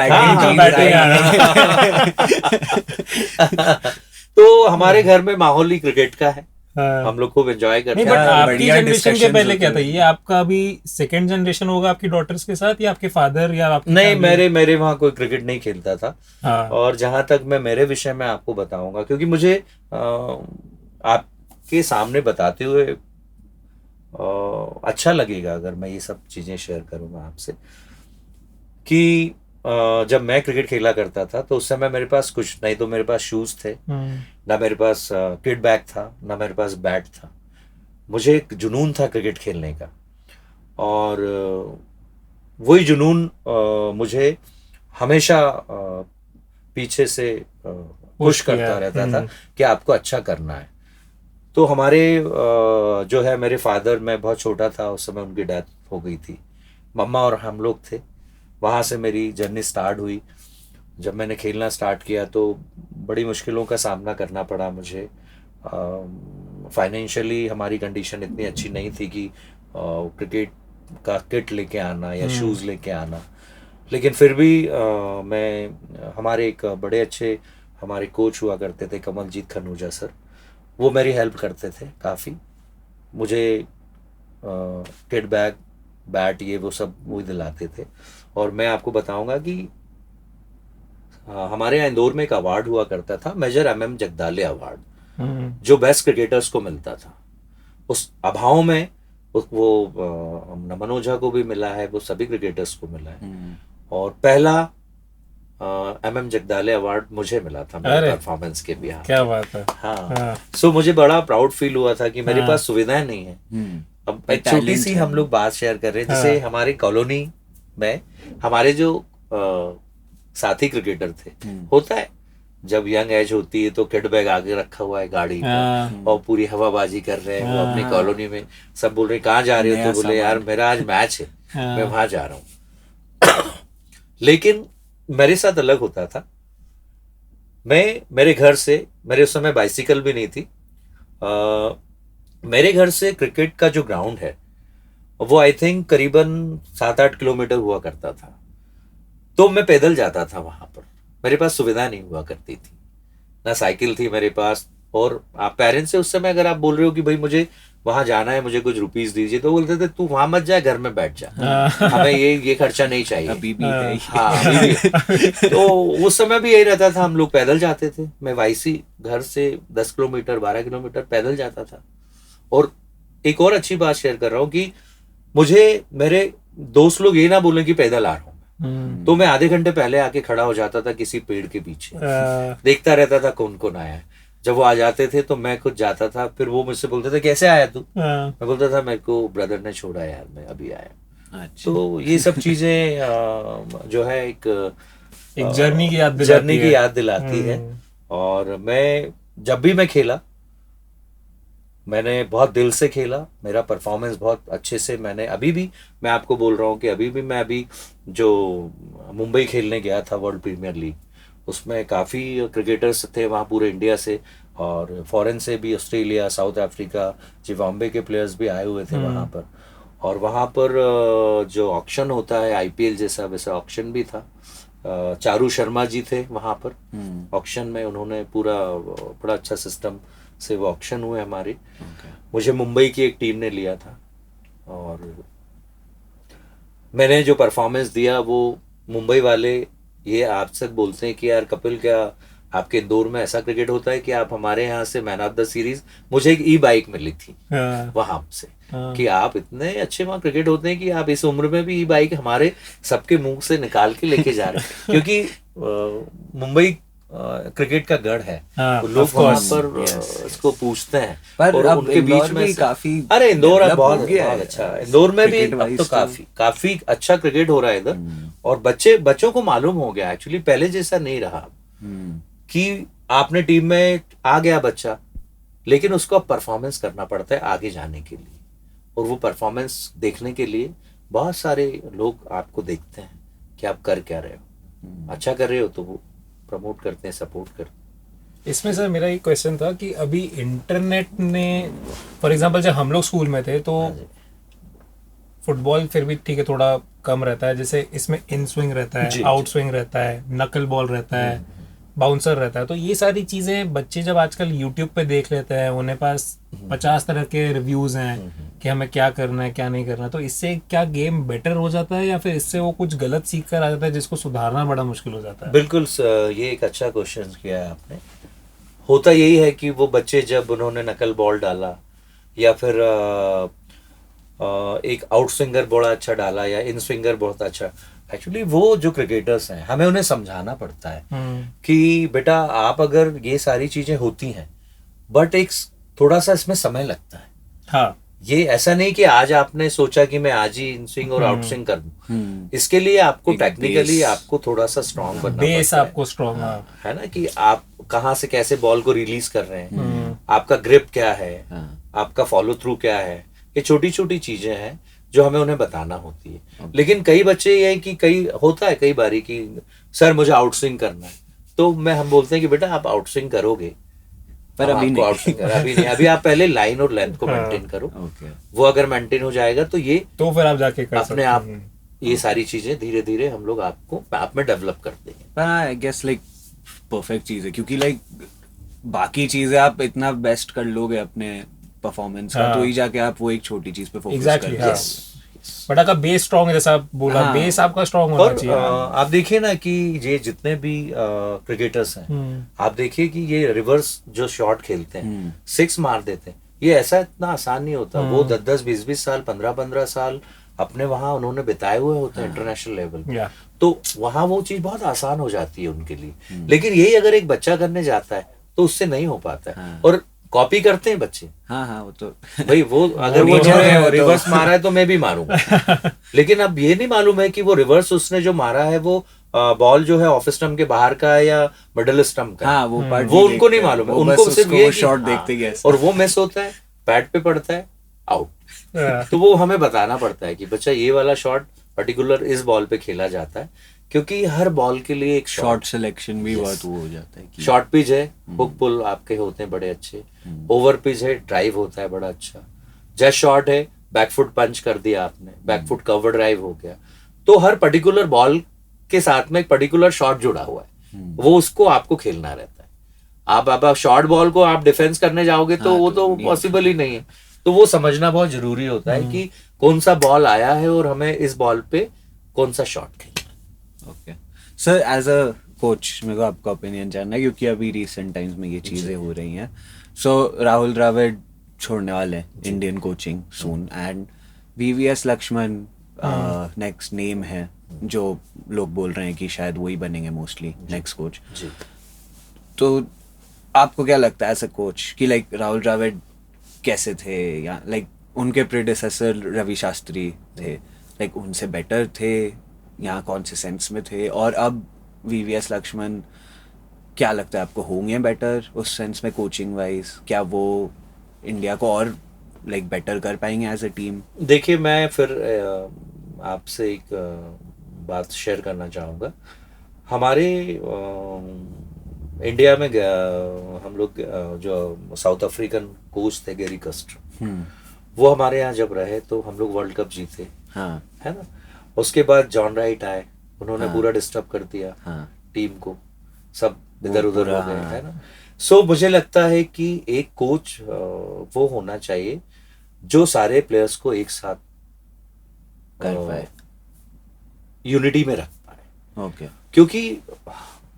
तो हमारे घर में माहौल ही क्रिकेट का है, हम लोग खूब एंजॉय करते हैं। बट आपकी जनरेशन के पहले क्या था, ये आपका अभी सेकंड जनरेशन होगा आपकी डॉटर्स के साथ, या आपके फादर या आपके? नहीं, मेरे वहाँ कोई क्रिकेट नहीं खेलता था। और जहां तक मैं मेरे विषय में आपको बताऊंगा, क्योंकि मुझे आपके सामने बताते हुए अच्छा लगेगा अगर मैं ये सब चीजें शेयर करूंगा आपसे, कि जब मैं क्रिकेट खेला करता था तो उस समय मेरे पास कुछ नहीं, तो मेरे पास शूज थे, ना मेरे पास किट बैग था, ना मेरे पास बैट था। मुझे एक जुनून था क्रिकेट खेलने का, और वही जुनून मुझे हमेशा पीछे से पुश करता रहता था कि आपको अच्छा करना है। तो हमारे जो है मेरे फादर, मैं बहुत छोटा था उस समय, उनकी डेथ हो गई थी, मम्मा और हम लोग थे। वहाँ से मेरी जर्नी स्टार्ट हुई। जब मैंने खेलना स्टार्ट किया तो बड़ी मुश्किलों का सामना करना पड़ा मुझे। फाइनेंशियली हमारी कंडीशन इतनी अच्छी नहीं थी कि क्रिकेट का किट लेके आना या शूज़ लेके आना, लेकिन फिर भी मैं, हमारे एक बड़े अच्छे हमारे कोच हुआ करते थे, कमलजीत खनूजा सर, वो मेरी हेल्प करते थे काफ़ी। मुझे किट बैग, बैट, ये वो सब वो दिलाते थे। और मैं आपको बताऊंगा कि हमारे यहाँ इंदौर में एक अवार्ड हुआ करता था, मेजर MM जगदाले अवार्ड, जो बेस्ट क्रिकेटर्स को मिलता था। उस अभाव में वो नमन ओझा को भी मिला है, वो सभी क्रिकेटर्स को मिला है। और पहला MM जगदाले अवार्ड मुझे मिला था मेरे परफॉर्मेंस के बिहार। क्या बात है। हाँ। सो मुझे बड़ा प्राउड फील हुआ था कि मेरे पास सुविधाएं नहीं है। अब एक छोटी सी हम लोग बात शेयर कर रहे हैं, जैसे हमारी कॉलोनी में हमारे जो साथी क्रिकेटर थे, होता है जब यंग एज होती है तो किट बैग आगे रखा हुआ है गाड़ी पर, और पूरी हवाबाजी कर रहे हैं वो अपनी कॉलोनी में। सब बोल रहे कहाँ जा रहे हो, तो बोले यार मेरा आज मैच है, मैं वहां जा रहा हूँ। लेकिन मेरे साथ अलग होता था। मैं मेरे घर से, मेरे उस समय बाइसिकल भी नहीं थी, मेरे घर से क्रिकेट का जो ग्राउंड है वो आई थिंक करीबन 7-8 किलोमीटर हुआ करता था। तो मैं पैदल जाता था वहां पर, मेरे पास सुविधा नहीं हुआ करती थी, ना साइकिल थी मेरे पास। और आप पेरेंट्स से उस समय अगर आप बोल रहे हो कि भाई मुझे वहां जाना है, मुझे कुछ रुपीस दीजिए, तो बोलते थे तू वहां मत जा, घर में बैठ जा, हमें ये खर्चा नहीं चाहिए। अभी भी है ये। हाँ अभी भी। तो उस समय भी यही रहता था, हम लोग पैदल जाते थे। मैं वाईसी घर से 10 किलोमीटर 12 किलोमीटर पैदल जाता था। और एक और अच्छी बात शेयर कर रहा हूँ कि मुझे मेरे दोस्त लोग ये ना बोले कि पैदल आ रहा हूँ, तो मैं आधे घंटे पहले आके खड़ा हो जाता था किसी पेड़ के पीछे, देखता रहता था कौन कौन आया है। जब वो आ जाते थे तो मैं खुद जाता था, फिर वो मुझसे बोलते थे कैसे आया तू, मैं बोलता था मेरे को ब्रदर ने छोड़ा यार, मैं अभी आया। अच्छा। तो ये सब चीजें जो है एक जर्नी की याद दिलाती है। और मैं जब भी मैं खेला, मैंने बहुत दिल से खेला, मेरा परफॉर्मेंस बहुत अच्छे से, मैंने अभी भी मैं आपको बोल रहा हूँ कि अभी जो मुंबई खेलने गया था वर्ल्ड प्रीमियर लीग, उसमें काफ़ी क्रिकेटर्स थे वहाँ पूरे इंडिया से, और फॉरेन से भी, ऑस्ट्रेलिया, साउथ अफ्रीका, जिम्बाब्वे के प्लेयर्स भी आए हुए थे वहाँ पर। और वहाँ पर जो ऑक्शन होता है आईपीएल जैसा, वैसा ऑक्शन भी था। चारू शर्मा जी थे वहाँ पर ऑक्शन में, उन्होंने पूरा बड़ा अच्छा सिस्टम से वो ऑक्शन हुए हमारे। मुझे मुंबई की एक टीम ने लिया था, और मैंने जो परफॉर्मेंस दिया वो मुंबई वाले ये आपसे बोलते हैं कि यार कपिल, क्या आपके इंदौर में ऐसा क्रिकेट होता है कि आप हमारे यहाँ से मैन ऑफ द सीरीज, मुझे एक ई बाइक मिली थी वहां से, कि आप इतने अच्छे वहाँ क्रिकेट होते हैं कि आप इस उम्र में भी ई बाइक हमारे सबके मुंह से निकाल के लेके जा रहे हैं। क्योंकि मुंबई क्रिकेट का गढ़ है, तो लोग वहाँ पर इसको पूछते हैं। पर और अब उनके बीच में काफी, अरे इंदौर अब बहुत बहुत अच्छा है, इंदौर में भी अब तो काफी अच्छा क्रिकेट हो रहा है इधर। और बच्चों को मालूम हो गया एक्चुअली, पहले जैसा नहीं रहा कि आपने टीम में आ गया बच्चा, लेकिन उसको अब परफॉर्मेंस करना पड़ता है आगे जाने के लिए, और वो परफॉर्मेंस देखने के लिए बहुत सारे लोग आपको देखते हैं कि आप कर क्या रहे हो, अच्छा कर रहे हो तो वो प्रमोट करते हैं, सपोर्ट करते हैं। इसमें सर मेरा एक क्वेश्चन था कि अभी इंटरनेट ने, फॉर एग्जांपल जब हम लोग स्कूल में थे तो फुटबॉल फिर भी ठीक है थोड़ा कम रहता है, जैसे इसमें इन स्विंग रहता है, आउट स्विंग रहता है, नकल बॉल रहता है, बाउंसर रहता है, तो ये सारी चीजें बच्चे जब आजकल यूट्यूब पे देख लेते हैं, उन्हें पास 50 तरह के रिव्यूज हैं कि हमें क्या करना है क्या नहीं करना, तो इससे क्या गेम बेटर हो जाता है या फिर इससे वो कुछ गलत सीख कर आ जाता है जिसको सुधारना बड़ा मुश्किल हो जाता है? बिल्कुल ये एक अच्छा क्वेश्चन किया है आपने। होता यही है कि वो बच्चे जब उन्होंने नकल बॉल डाला या फिर एक आउट स्विंगर बड़ा अच्छा डाला या इन स्विंगर बहुत अच्छा, एक्चुअली वो जो क्रिकेटर्स हैं हमें उन्हें समझाना पड़ता है कि बेटा आप अगर ये सारी चीजें होती हैं, बट एक थोड़ा सा इसमें समय लगता है। हाँ, ये ऐसा नहीं कि आज आपने सोचा कि मैं आज ही इन स्विंग और आउट स्विंग कर दूं, इसके लिए आपको टेक्निकली आपको थोड़ा सा स्ट्रांग बनना बेस पड़ता है। आपको स्ट्रांग है ना, कि आप कहाँ से कैसे बॉल को रिलीज कर रहे हैं, आपका ग्रिप क्या है, आपका फॉलो थ्रू क्या है, ये छोटी छोटी चीजें हैं जो हमें उन्हें बताना होती है। लेकिन कई बच्चे ये है कि कई बारी कि सर मुझे आउट स्विंग करना है, तो हम बोलते हैं कि बेटा आप आउट स्विंग करोगे, पर अभी नहीं, अभी आप पहले लाइन और लेंथ को मेंटेन करो। वो अगर मेंटेन हो जाएगा तो ये तो फिर आप जाके कर अपने आप ये सारी चीजें धीरे धीरे हम लोग आपको आप में डेवलप करते हैं। पर आई गेस लाइक परफेक्ट चीज है, क्योंकि लाइक बाकी चीजें आप इतना बेस्ट कर लोगे अपने परफॉर्मेंस का, तो ही जाके आप वो एक छोटी चीज पे फोकस करेंगे। बट अगर बेस स्ट्रांग है, जैसा आप बोला, बेस आपका स्ट्रांग होना चाहिए। आप देखिए ना कि ये जितने भी क्रिकेटर्स हैं, आप देखिए कि ये रिवर्स जो शॉट खेलते हैं, 6 मार देते हैं, ये ऐसा इतना आसान नहीं होता। वो 10-10, 20-20 साल, 15-15 साल अपने वहां उन्होंने बिताए हुए होते हैं इंटरनेशनल लेवल, तो वहां वो चीज बहुत आसान हो जाती है उनके लिए। लेकिन यही अगर एक बच्चा करने जाता है तो उससे नहीं हो पाता है, और कॉपी करते हैं बच्चे। हाँ वो तो भाई वो अगर वो रिवर्स मारा है तो मैं भी मारूंगा। लेकिन अब ये नहीं मालूम है कि वो रिवर्स उसने जो मारा है वो बॉल जो है ऑफ स्टंप के बाहर का है या मिडिल स्टंप का। हाँ, वो उनको नहीं मालूम है, उनको सिर्फ ये शॉट देखते ही और वो मिस होता है, पैड पे पड़ता है, आउट। तो वो हमें बताना पड़ता है कि बच्चा ये वाला शॉट पर्टिकुलर इस बॉल पे खेला जाता है, क्योंकि हर बॉल के लिए एक शॉट सिलेक्शन भी बहुत वो हो जाता है कि शॉर्ट पिच है, हुक पुल आपके होते हैं बड़े अच्छे, ओवर पिच है, ड्राइव होता है बड़ा अच्छा, जस्ट शॉट है, बैकफुट पंच कर दिया आपने, बैकफुट कवर ड्राइव हो गया। तो हर पर्टिकुलर बॉल के साथ में एक पर्टिकुलर शॉट जुड़ा हुआ है, वो उसको आपको खेलना रहता है। आप शॉर्ट बॉल को आप डिफेंस करने जाओगे तो वो तो पॉसिबल ही नहीं है। तो वो समझना बहुत जरूरी होता है कि कौन सा बॉल आया है और हमें इस बॉल पे कौन सा शॉट खेलना है। Okay sir, as a coach मेरे को आपका ओपिनियन जानना है, क्योंकि अभी रिसेंट टाइम्स में ये चीज़ें हो रही हैं। सो राहुल द्रविड़ छोड़ने वाले हैं Indian coaching soon, and VVS Laxman next name है जो लोग बोल रहे हैं कि शायद वही बनेंगे मोस्टली नेक्स्ट कोच। तो आपको क्या लगता है एज अ कोच कि लाइक राहुल द्रविड़ कैसे थे, या लाइक उनके प्रेडिसेसर रवि शास्त्री थे, लाइक उनसे बेटर थे या कौन से सेंस में थे, और अब VVS लक्ष्मण क्या लगता है आपको होंगे बेटर उस सेंस में कोचिंग वाइज? क्या वो इंडिया को और लाइक बेटर कर पाएंगे एज अ टीम? देखिए, मैं फिर आपसे एक बात शेयर करना चाहूँगा। हमारे इंडिया में हम लोग जो साउथ अफ्रीकन कोच थे गैरी कस्टर, वो हमारे यहाँ जब रहे तो हम लोग वर्ल्ड कप जीते, हाँ, है ना। उसके बाद जॉन राइट आए, उन्होंने पूरा डिस्टर्ब कर दिया टीम को, सब इधर उधर हो गए, है ना। सो मुझे लगता है कि एक कोच वो होना चाहिए जो सारे प्लेयर्स को एक साथ कर पाए, यूनिटी में रख पाए। ओके। क्योंकि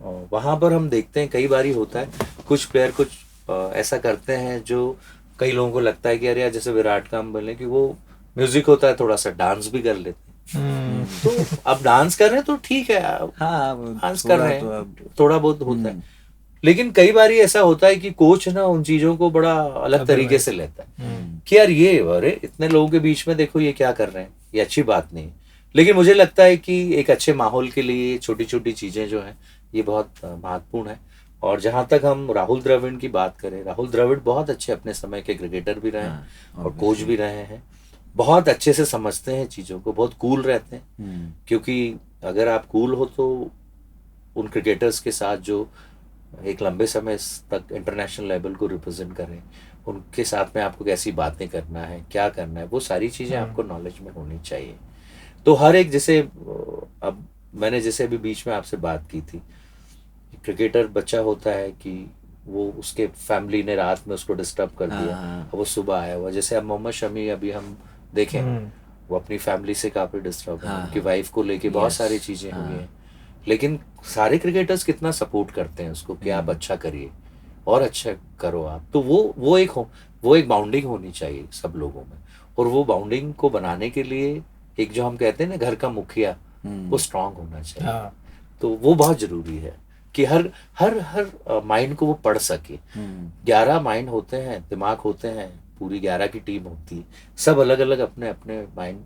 वहां पर हम देखते हैं कई बार ही होता है, कुछ प्लेयर कुछ ऐसा करते हैं जो कई लोगों को लगता है कि अरे यार, जैसे विराट का हम बोले कि वो म्यूजिक होता है, थोड़ा सा डांस भी कर लेते हैं। तो अब डांस कर रहे हैं तो ठीक है, डांस कर रहे हैं, थोड़ा बहुत होता है। लेकिन कई बार ऐसा होता है कि कोच ना उन चीजों को बड़ा अलग तरीके से लेता है कि यार ये, अरे इतने लोगों के बीच में देखो ये क्या कर रहे हैं, ये अच्छी बात नहीं है। लेकिन मुझे लगता है कि एक अच्छे माहौल के लिए छोटी छोटी चीजें जो हैं ये बहुत महत्वपूर्ण है। और जहां तक हम राहुल द्रविड़ की बात करें, राहुल द्रविड़ बहुत अच्छे अपने समय के क्रिकेटर भी रहे हैं और कोच भी रहे हैं, बहुत अच्छे से समझते हैं चीजों को, बहुत कूल रहते हैं। क्योंकि अगर आप कूल हो तो उन क्रिकेटर्स के साथ जो एक लंबे समय तक इंटरनेशनल लेवल को रिप्रेजेंट करें, उनके साथ में आपको कैसी बातें करना है, क्या करना है, वो सारी चीज़ें आपको नॉलेज में होनी चाहिए। तो हर एक, जैसे अब मैंने जैसे अभी बीच में आपसे बात की थी, क्रिकेटर बच्चा होता है कि वो उसके फैमिली ने रात में उसको डिस्टर्ब कर दिया, वो सुबह आया हुआ। जैसे अब मोहम्मद शमी अभी हम देखें, वो अपनी फैमिली से काफ़ी डिस्टर्ब है, उनकी वाइफ को लेके बहुत सारी चीज़ें हुई हैं। लेकिन सारे क्रिकेटर्स कितना सपोर्ट करते हैं उसको कि आप अच्छा करिए और अच्छा करो आप। तो वो एक बाउंडिंग होनी चाहिए सब लोगों में, और वो बाउंडिंग को बनाने के लिए एक जो हम कहते हैं ना घर का मुखिया, वो स्ट्रांग होना चाहिए। तो वो बहुत जरूरी है कि हर माइंड को वो पढ़ सके। 11 माइंड होते हैं, दिमाग होते हैं, पूरी 11 की टीम होती है, सब अलग अलग अपने अपने माइंड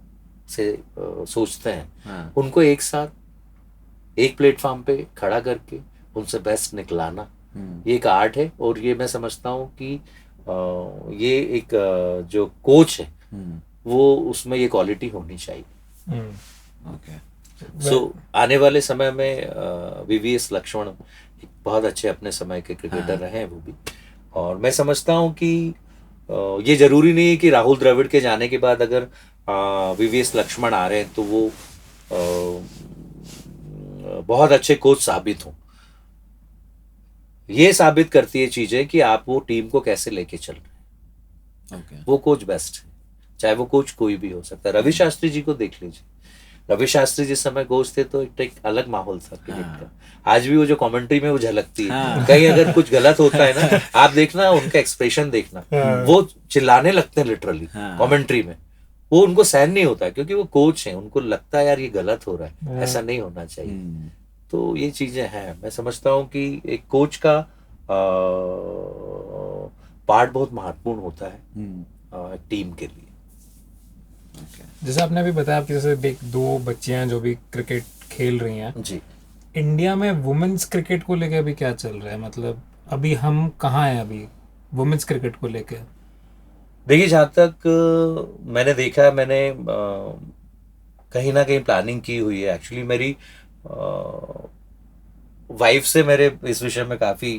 से सोचते हैं। उनको एक साथ एक प्लेटफॉर्म पे खड़ा करके उनसे बेस्ट निकलाना, ये एक आर्ट है। और ये मैं समझता हूँ कि ये एक जो कोच है वो उसमें ये क्वालिटी होनी चाहिए। ओके। सो आने वाले समय में VVS लक्ष्मण एक बहुत अच्छे अपने समय के क्रिकेटर रहे हैं वो भी। और मैं समझता हूँ कि ये जरूरी नहीं है कि राहुल द्रविड़ के जाने के बाद अगर VVS लक्ष्मण आ रहे हैं तो वो बहुत अच्छे कोच साबित हों। ये साबित करती है चीजें कि आप वो टीम को कैसे लेके चल रहे हैं। वो कोच बेस्ट है, चाहे वो कोच कोई भी हो सकता है। रवि शास्त्री जी को देख लीजिए, रवि शास्त्री जिस समय कोच थे तो एक अलग माहौल था क्रिकेट का। आज भी वो जो कमेंट्री में वो झलकती है, कहीं अगर कुछ गलत होता है ना, आप देखना उनका एक्सप्रेशन देखना, वो चिल्लाने लगते हैं लिटरली कमेंट्री में। वो उनको सहन नहीं होता क्योंकि वो कोच हैं, उनको लगता है यार ये गलत हो रहा है, ऐसा नहीं होना चाहिए। तो ये चीजें हैं। मैं समझता हूँ कि एक कोच का पार्ट बहुत महत्वपूर्ण होता है टीम के लिए। जैसे आपने अभी बताया आपकी जैसे 2 बच्चियां जो भी क्रिकेट खेल रही हैं जी, इंडिया में वुमेन्स क्रिकेट को लेके अभी क्या चल रहा है? मतलब अभी हम कहाँ हैं अभी वुमेन्स क्रिकेट को लेके? देखिए, जहाँ तक मैंने देखा, मैंने कहीं ना कहीं प्लानिंग की हुई है। एक्चुअली मेरी वाइफ से मेरे इस विषय में काफ़ी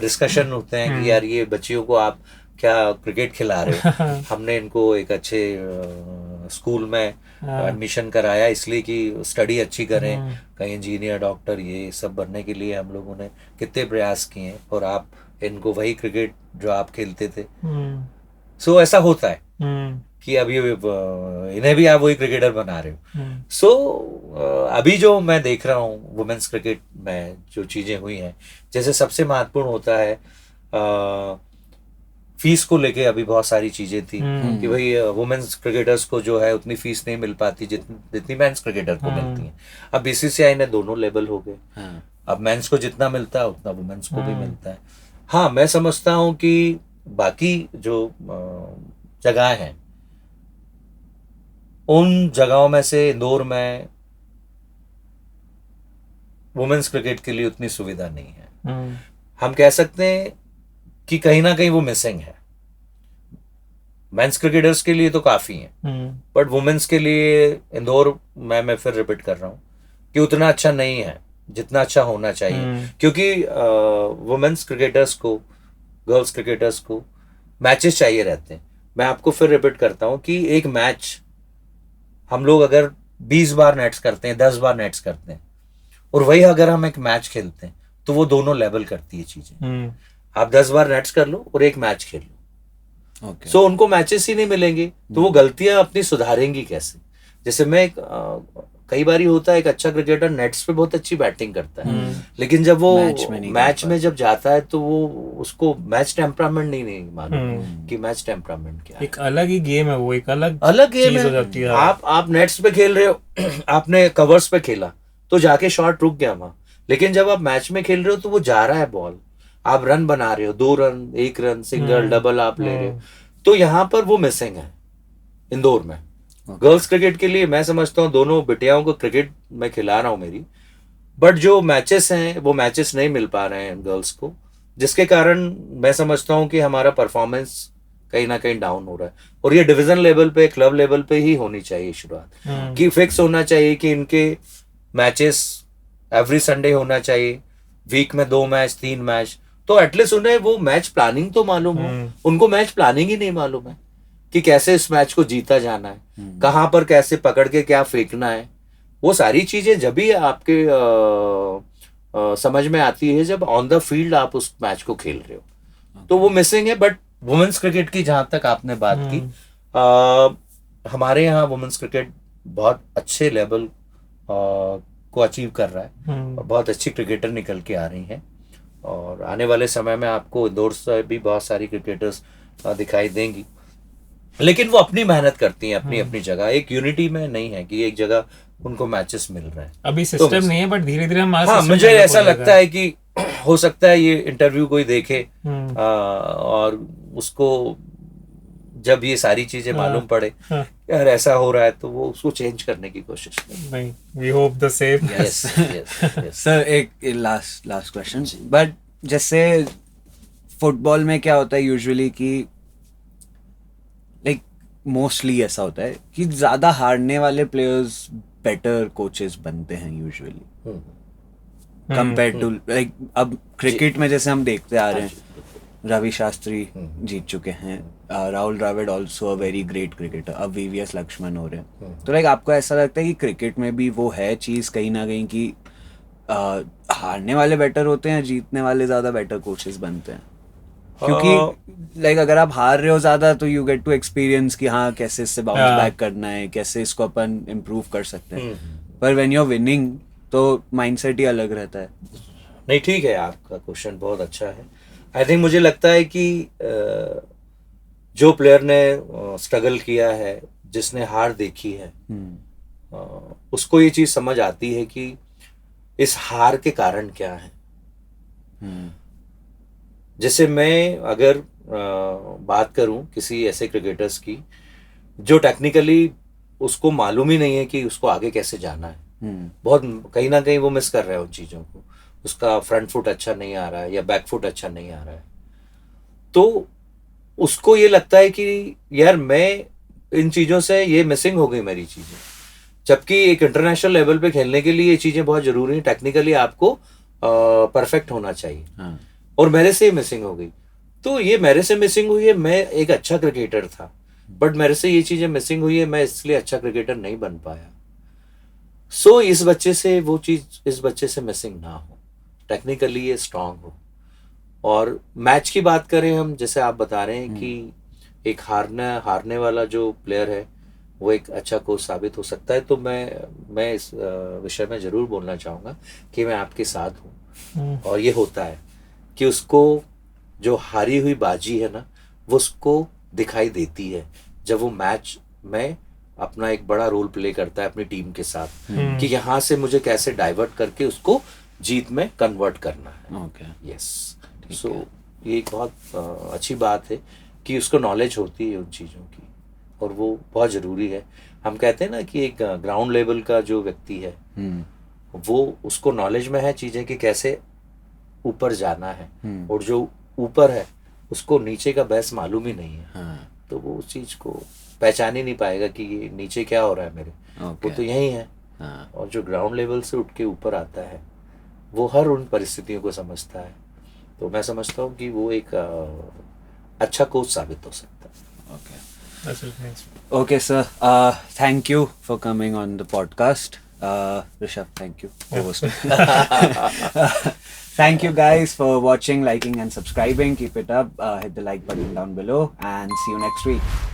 डिस्कशन होते हैं कि यार ये बच्चियों को आप क्या क्रिकेट खिला रहे हो। हमने इनको एक अच्छे स्कूल में एडमिशन कराया इसलिए कि स्टडी अच्छी करें, कहीं इंजीनियर डॉक्टर ये सब बनने के लिए हम लोगों ने कितने प्रयास किए हैं, और आप इनको वही क्रिकेट जो आप खेलते थे। सो ऐसा होता है कि अभी इन्हें भी आप वही क्रिकेटर बना रहे हो। सो अभी जो मैं देख रहा हूँ वुमेन्स क्रिकेट में जो चीजें हुई हैं, जैसे सबसे महत्वपूर्ण होता है फीस को लेके अभी बहुत सारी चीजें थी कि भाई वुमेन्स क्रिकेटर्स को जो है उतनी फीस नहीं मिल पाती जितनी मेंस क्रिकेटर को मिलती है। अब बीसीसीआई ने दोनों लेवल हो गए, अब मेंस को जितना मिलता है उतना वुमेन्स को भी मिलता है। हाँ, मैं समझता हूँ कि बाकी जो जगह हैं उन जगहों में से इंदौर में वुमेन्स क्रिकेट के लिए उतनी सुविधा नहीं है। हम कह सकते हैं कि कहीं ना कहीं वो मिसिंग है। मेंस क्रिकेटर्स के लिए तो काफी है, बट वुमेन्स के लिए इंदौर में मैं फिर रिपीट कर रहा हूँ कि उतना अच्छा नहीं है जितना अच्छा होना चाहिए, क्योंकि वुमेन्स क्रिकेटर्स को, गर्ल्स क्रिकेटर्स को मैचेस चाहिए रहते हैं। मैं आपको फिर रिपीट करता हूँ कि एक मैच हम लोग अगर 20 बार नेट्स करते हैं, 10 बार नेट्स करते हैं, और वही अगर हम एक मैच खेलते हैं तो वो दोनों लेवल करती है चीजें। आप 10 बार नेट्स कर लो और एक मैच खेल लो, सो उनको मैचेस ही नहीं मिलेंगे, तो वो गलतियां अपनी सुधारेंगी कैसे? जैसे मैं कई बार होता है एक अच्छा क्रिकेटर नेट्स पे बहुत अच्छी बैटिंग करता है, लेकिन जब वो मैच में जब जाता है तो वो उसको मैच टेम्परामेंट नहीं मालूम कि मैच टेम्परामेंट क्या है। एक अलग ही गेम है वो, एक अलग गेम हो जाती है। आप नेट्स पे खेल रहे हो, आपने कवर्स पे खेला तो जाके शॉट रुक गया वहां, लेकिन जब आप मैच में खेल रहे हो तो वो जा रहा है बॉल, आप रन बना रहे हो, 2 रन, 1 रन, सिंगल, डबल आप ले रहे हो, तो यहाँ पर वो मिसिंग है इंदौर में। गर्ल्स क्रिकेट के लिए मैं समझता हूँ दोनों बिटियाओं को क्रिकेट में खिला रहा हूँ मेरी, बट जो मैचेस हैं वो मैचेस नहीं मिल पा रहे हैं गर्ल्स को, जिसके कारण मैं समझता हूँ कि हमारा परफॉर्मेंस कहीं ना कहीं डाउन हो रहा है। और ये डिवीजन लेवल पे, क्लब लेवल पे ही होनी चाहिए शुरुआत कि फिक्स होना चाहिए कि इनके मैचेस एवरी संडे होना चाहिए, वीक में 2 मैच 3 मैच, तो एटलीस्ट उन्हें वो मैच प्लानिंग तो मालूम हो। उनको मैच प्लानिंग ही नहीं मालूम है कि कैसे इस मैच को जीता जाना है, कहां पर कैसे पकड़ के क्या फेंकना है। वो सारी चीजें जब भी आपके समझ में आती है जब ऑन द फील्ड आप उस मैच को खेल रहे हो, तो वो मिसिंग है। बट वुमेन्स क्रिकेट की जहां तक आपने बात की, हमारे यहाँ वुमेन्स क्रिकेट बहुत अच्छे लेवल को अचीव कर रहा है और बहुत अच्छी क्रिकेटर निकल के आ रही हैं, और आने वाले समय में आपको इंदौर से भी बहुत सारी क्रिकेटर्स दिखाई देंगी, लेकिन वो अपनी मेहनत करती हैं अपनी अपनी जगह। एक यूनिटी में नहीं है कि एक जगह उनको मैचेस मिल रहे हैं, अभी सिस्टम तो नहीं है, बट धीरे धीरे मुझे ऐसा लगता है कि हो सकता है ये इंटरव्यू कोई देखे और उसको जब ये सारी चीजें मालूम पड़े यार ऐसा हो रहा है, तो वो उसको चेंज करने की कोशिश नहीं, we hope the same. Yes sir, एक लास्ट क्वेश्चन, बट जैसे फुटबॉल में क्या होता है यूजुअली कि लाइक मोस्टली ऐसा होता है कि ज्यादा हारने वाले प्लेयर्स बेटर कोचेस बनते हैं यूजुअली कंपेयर टू लाइक अब क्रिकेट में जैसे हम देखते आ रहे हैं, रवि शास्त्री जीत चुके हैं, Rahul Dravid also a very great cricketer, अब वीवीएस लक्ष्मण हो रहे हैं, तो लाइक आपको ऐसा लगता है कि क्रिकेट में भी वो है चीज कहीं ना कहीं कि हारने वाले बेटर होते हैं, जीतने वाले ज्यादा बेटर कोचेस बनते हैं? क्योंकि लाइक अगर आप हार रहे हो ज्यादा तो यू गेट टू एक्सपीरियंस कि हाँ कैसे इससे बाउंस बैक करना है, कैसे इसको अपन इम्प्रूव कर सकते हैं, पर व्हेन यू आर विनिंग तो माइंडसेट ही अलग रहता है। नहीं, ठीक है, आपका क्वेश्चन बहुत अच्छा है। आई थिंक मुझे लगता है कि जो प्लेयर ने स्ट्रगल किया है, जिसने हार देखी है, उसको ये चीज समझ आती है कि इस हार के कारण क्या है। जैसे मैं अगर बात करूं किसी ऐसे क्रिकेटर्स की जो टेक्निकली उसको मालूम ही नहीं है कि उसको आगे कैसे जाना है, बहुत कहीं ना कहीं वो मिस कर रहा है उन चीजों को, उसका फ्रंट फुट अच्छा नहीं आ रहा है या बैक फुट अच्छा नहीं आ रहा है, तो उसको ये लगता है कि यार मैं इन चीजों से ये मिसिंग हो गई मेरी चीजें, जबकि एक इंटरनेशनल लेवल पे खेलने के लिए ये चीजें बहुत जरूरी है, टेक्निकली आपको परफेक्ट होना चाहिए। और मेरे से मिसिंग हो गई, तो ये मेरे से मिसिंग हुई है। मैं एक अच्छा क्रिकेटर था, बट मेरे से ये चीजें मिसिंग हुई है, मैं इसलिए अच्छा क्रिकेटर नहीं बन पाया। सो इस बच्चे से वो चीज इस बच्चे से मिसिंग ना हो, टेक्निकली ये स्ट्रांग हो। और मैच की बात करें हम, जैसे आप बता रहे हैं कि एक हारने वाला जो प्लेयर है वो एक अच्छा कोच साबित हो सकता है, तो मैं इस विषय में जरूर बोलना चाहूँगा कि मैं आपके साथ हूँ। और ये होता है कि उसको जो हारी हुई बाजी है ना, वो उसको दिखाई देती है जब वो मैच में अपना एक बड़ा रोल प्ले करता है अपनी टीम के साथ, कि यहाँ से मुझे कैसे डाइवर्ट करके उसको जीत में कन्वर्ट करना है। ओके, यस, सो ये एक बहुत अच्छी बात है कि उसको नॉलेज होती है उन चीज़ों की, और वो बहुत ज़रूरी है। हम कहते हैं ना कि एक ग्राउंड लेवल का जो व्यक्ति है वो उसको नॉलेज में है चीज़ें कि कैसे ऊपर जाना है, और जो ऊपर है उसको नीचे का बहस मालूम ही नहीं है। हाँ, तो वो उस चीज़ को पहचान ही नहीं पाएगा कि ये नीचे क्या हो रहा है मेरे, वो तो यही है। हाँ, और जो ग्राउंड लेवल से उठ के ऊपर आता है वो हर उन परिस्थितियों को समझता है। तो मैं समझता हूँ कि वो एक अच्छा कोच साबित हो सकता है। okay. That's really nice. Okay, sir. Thank you for coming on the podcast. Rishabh, thank you for hosting. Thank you guys for watching, liking, and subscribing. Keep it up. Hit the like button down below, and see you next week.